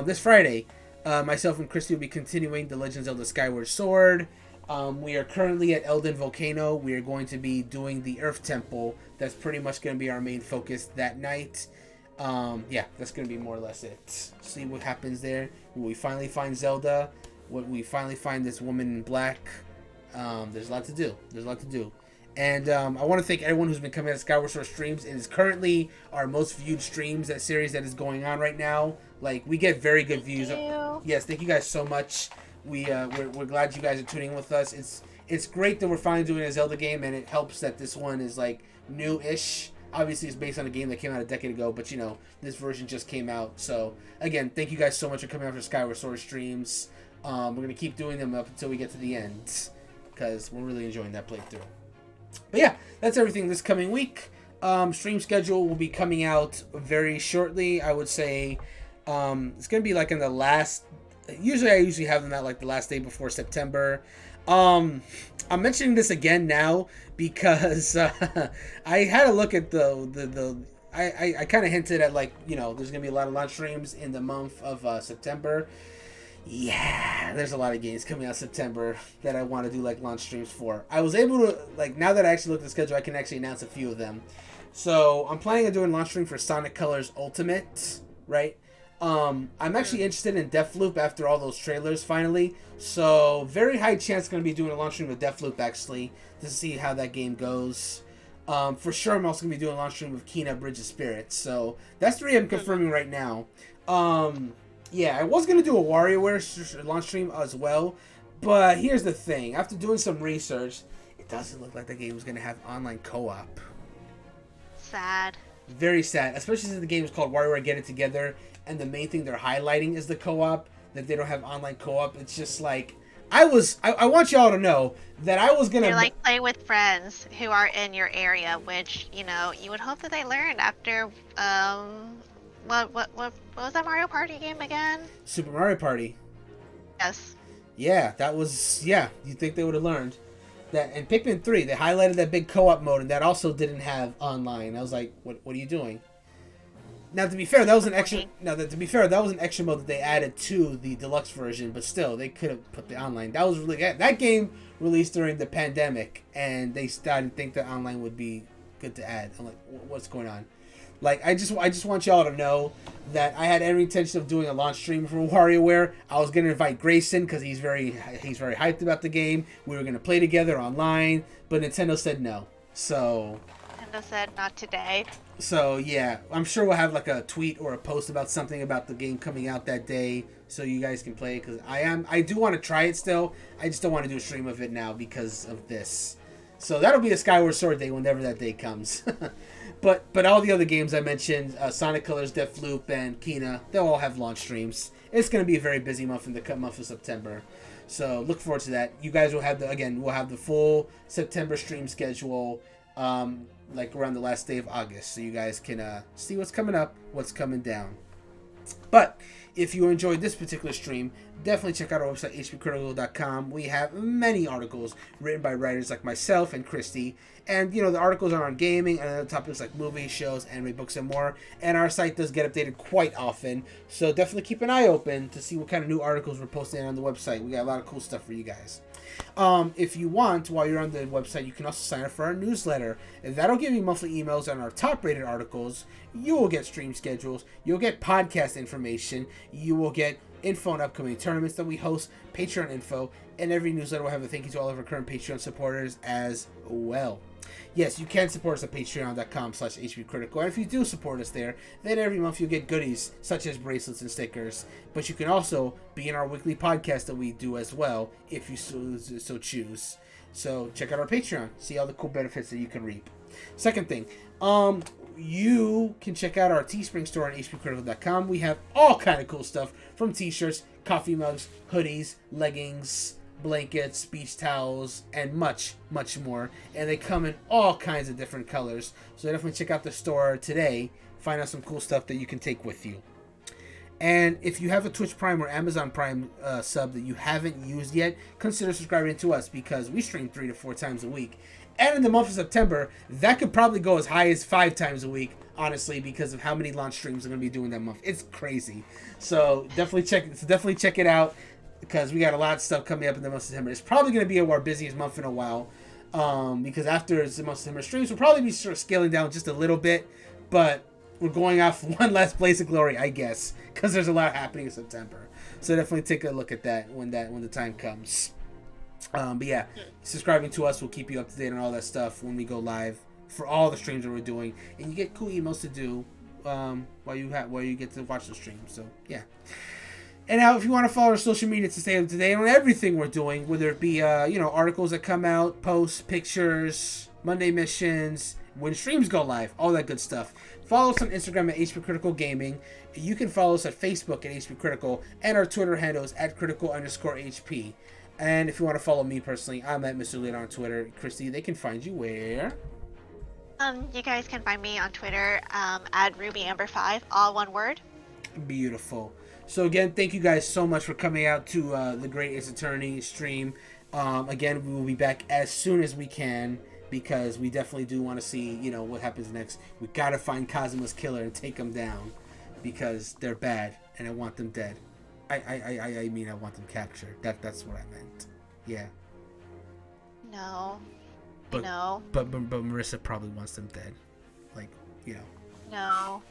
This Friday, myself and Christy will be continuing The Legend of Zelda Skyward Sword. We are currently at Elden Volcano. We are going to be doing the Earth Temple. That's pretty much going to be our main focus that night. Yeah, that's going to be more or less it. See what happens there. Will we finally find Zelda? Will we finally find this woman in black? There's a lot to do. And I want to thank everyone who's been coming to Skyward Sword streams. It is currently our most viewed streams, that series that is going on right now. Like, we get very good views. Yes, thank you guys so much. We're glad you guys are tuning in with us. It's great that we're finally doing a Zelda game, and it helps that this one is like new-ish. Obviously, it's based on a game that came out a decade ago, but you know, this version just came out. So again, thank you guys so much for coming out for Skyward Sword streams. We're gonna keep doing them up until we get to the end because we're really enjoying that playthrough. But yeah, that's everything this coming week. Stream schedule will be coming out very shortly. I would say it's gonna be like in the last. I usually have them out like the last day before September. I'm mentioning this again now because I had a look at I kind of hinted at, like, you know, there's gonna be a lot of launch streams in the month of September. Yeah, there's a lot of games coming out September that I want to do like launch streams for. I was able to, like, now that I actually looked at the schedule, I can actually announce a few of them. So I'm planning on doing launch stream for Sonic Colors Ultimate, right? I'm actually interested in Deathloop after all those trailers finally. So very high chance going to be doing a launch stream with Deathloop actually to see how that game goes. For sure I'm also going to be doing a launch stream with Kena Bridge of Spirits. So that's 3 I'm confirming right now. Yeah, I was going to do a WarioWare launch stream as well. But here's the thing. After doing some research, it doesn't look like the game is going to have online co-op. Sad. Very sad. Especially since the game is called WarioWare Get It Together. And the main thing they're highlighting is the co-op. That they don't have online co-op. It's just like... I want y'all to know that I was going to... They're like play with friends who are in your area. Which, you know, you would hope that they learned after... What was that Mario Party game again? Super Mario Party. Yes. Yeah, that was... Yeah, you'd think they would have learned. That in Pikmin 3, they highlighted that big co-op mode, and that also didn't have online. I was like, what are you doing? Now, to be fair, that was an extra... that was an extra mode that they added to the deluxe version, but still, they could have put the online. That was really... That game released during the pandemic, and they didn't think that online would be good to add. I'm like, what's going on? Like, I just want y'all to know that I had every intention of doing a launch stream for WarioWare. I was gonna invite Grayson because he's very hyped about the game. We were gonna play together online, but Nintendo said no. So Nintendo said not today. So yeah, I'm sure we'll have like a tweet or a post about something about the game coming out that day, so you guys can play it. Because I do want to try it still. I just don't want to do a stream of it now because of this. So that'll be a Skyward Sword day whenever that day comes. But all the other games I mentioned, Sonic Colors, Deathloop, and Kena, they'll all have launch streams. It's going to be a very busy month in the month of September. So look forward to that. You guys will have we'll have the full September stream schedule, like around the last day of August. So you guys can see what's coming up, what's coming down. But if you enjoyed this particular stream, definitely check out our website, hpcritical.com. We have many articles written by writers like myself and Christy. And, you know, the articles are on gaming and other topics like movies, shows, anime, books, and more. And our site does get updated quite often. So definitely keep an eye open to see what kind of new articles we're posting on the website. We got a lot of cool stuff for you guys. If you want, while you're on the website, you can also sign up for our newsletter. And that'll give you monthly emails on our top-rated articles. You will get stream schedules. You'll get podcast information. You will get info on upcoming tournaments that we host, Patreon info, and every newsletter will have a thank you to all of our current Patreon supporters as well. Yes, you can support us at patreon.com/hpcritical. And if you do support us there, then every month you'll get goodies such as bracelets and stickers. But you can also be in our weekly podcast that we do as well, if you so choose. So check out our Patreon. See all the cool benefits that you can reap. Second thing, you can check out our Teespring store on hpcritical.com. We have all kind of cool stuff, from t-shirts, coffee mugs, hoodies, leggings, blankets, beach towels, and much, much more. And they come in all kinds of different colors. So definitely check out the store today. Find out some cool stuff that you can take with you. And if you have a Twitch Prime or Amazon Prime sub that you haven't used yet, consider subscribing to us, because we stream 3 to 4 times a week. And in the month of September, that could probably go as high as 5 times a week, honestly, because of how many launch streams we're going to be doing that month. It's crazy. So definitely check it out, because we got a lot of stuff coming up in the month of September. It's probably going to be our busiest month in a while, because after the month of September streams, we'll probably be sort of scaling down just a little bit, but we're going off one last Blaze of Glory, I guess, because there's a lot happening in September. So definitely take a look at that when the time comes. But yeah, subscribing to us will keep you up to date on all that stuff when we go live for all the streams that we're doing, and you get cool emails to do while you get to watch the stream. So yeah. And now, if you want to follow our social media to stay up to date on everything we're doing, whether it be articles that come out, posts, pictures, Monday missions, when streams go live, all that good stuff. Follow us on Instagram at HPCritical Gaming. You can follow us at Facebook at HPCritical, and our Twitter handle is at critical_HP. And if you want to follow me personally, I'm at Mr. Lid on Twitter. Christy, they can find you where? You guys can find me on Twitter at RubyAmber5, all one word. Beautiful. So again, thank you guys so much for coming out to the Great Ace Attorney stream. Again, we will be back as soon as we can, because we definitely do want to see, what happens next. We gotta find Kazuma's killer and take them down, because they're bad and I want them dead. I mean, I want them captured. That's what I meant. Yeah. No. But, no. But Marissa probably wants them dead. No.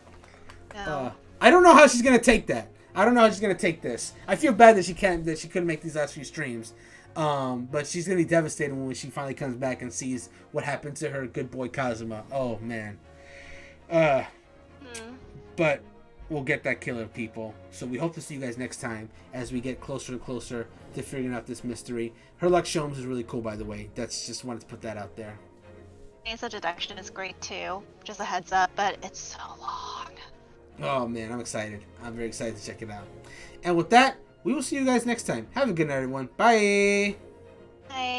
No. I don't know how she's gonna take that. I don't know how she's gonna take this. I feel bad that she couldn't make these last few streams. But she's gonna be devastated when she finally comes back and sees what happened to her good boy Kazuma. Oh man. But we'll get that killer, people. So we hope to see you guys next time as we get closer and closer to figuring out this mystery. Her luck Sholmes is really cool, by the way. That's just wanted to put that out there. Ansel deduction is great too. Just a heads up, but it's so long. Oh man, I'm excited. I'm very excited to check it out. And with that, we will see you guys next time. Have a good night, everyone. Bye. Bye.